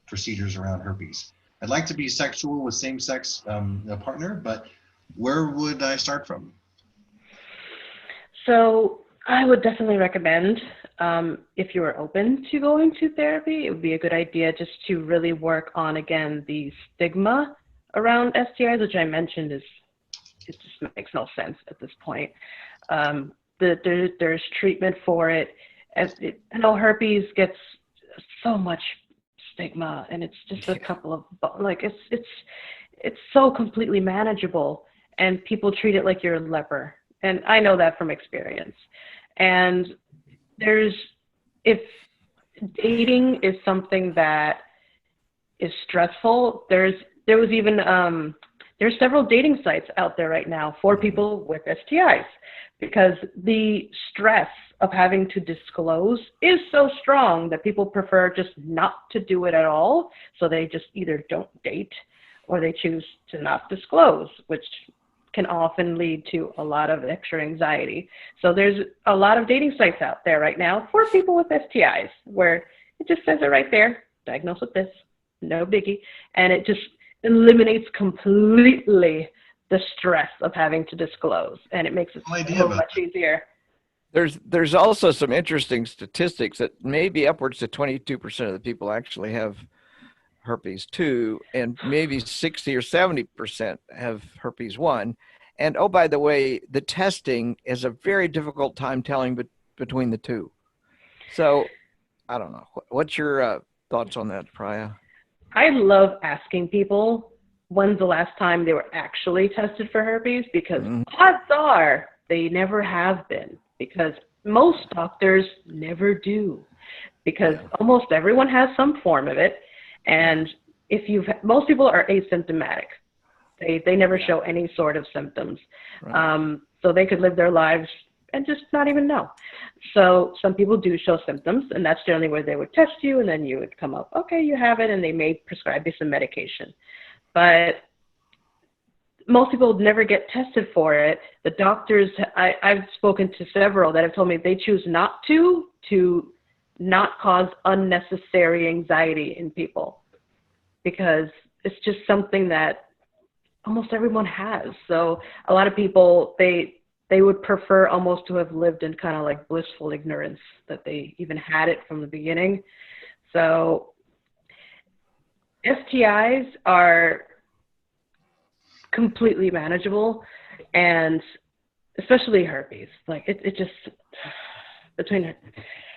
procedures around herpes. I'd like to be sexual with same-sex partner, but where would I start from? So I would definitely recommend, if you are open to going to therapy, it would be a good idea just to really work on, again, the stigma around STIs, which I mentioned it just makes no sense at this point. There's treatment for it. I know herpes gets so much stigma, and it's just a couple of, like, it's so completely manageable, and people treat it like you're a leper. And I know that from experience. And if dating is something that is stressful, there's several dating sites out there right now for people with STIs, because the stress of having to disclose is so strong that people prefer just not to do it at all. So they just either don't date or they choose to not disclose, which can often lead to a lot of extra anxiety. So there's a lot of dating sites out there right now for people with STIs where it just says it right there, diagnosed with this, no biggie. And it just eliminates completely the stress of having to disclose, and it makes it so much easier. There's also some interesting statistics that maybe upwards to 22% of the people actually have herpes 2, and maybe 60 or 70% have herpes 1. And oh, by the way, the testing is a very difficult time telling between the two. So I don't know. What's your thoughts on that, Praia? I love asking people when's the last time they were actually tested for herpes, because odds are they never have been, because most doctors never do, because almost everyone has some form of it. And most people are asymptomatic. They never show any sort of symptoms. Right. So they could live their lives and just not even know. So some people do show symptoms, and that's generally where they would test you, and then you would come up, okay, you have it, and they may prescribe you some medication. But most people would never get tested for it. The doctors, I've spoken to several that have told me they choose not to not cause unnecessary anxiety in people, because it's just something that almost everyone has. So a lot of people, they would prefer almost to have lived in kind of like blissful ignorance that they even had it from the beginning. So STIs are completely manageable, and especially herpes. Like it just, between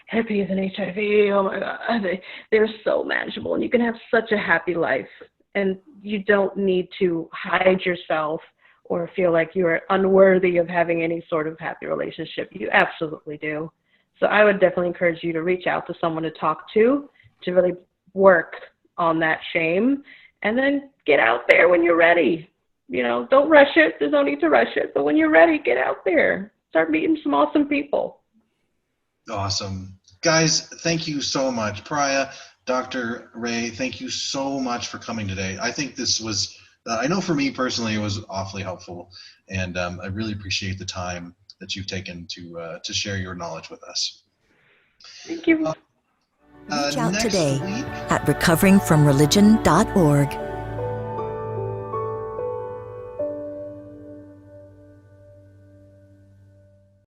herpes and HIV, oh my God, they're so manageable, and you can have such a happy life, and you don't need to hide yourself or feel like you are unworthy of having any sort of happy relationship. You absolutely do. So I would definitely encourage you to reach out to someone to talk to really work on that shame, and then get out there when you're ready. You know, don't rush it. There's no need to rush it. But when you're ready, get out there. Start meeting some awesome people. Awesome. Guys, thank you so much. Praia, Dr. Ray, thank you so much for coming today. I think this was, I know for me personally, it was awfully helpful. And I really appreciate the time that you've taken to share your knowledge with us. Thank you. Reach out today at recoveringfromreligion.org.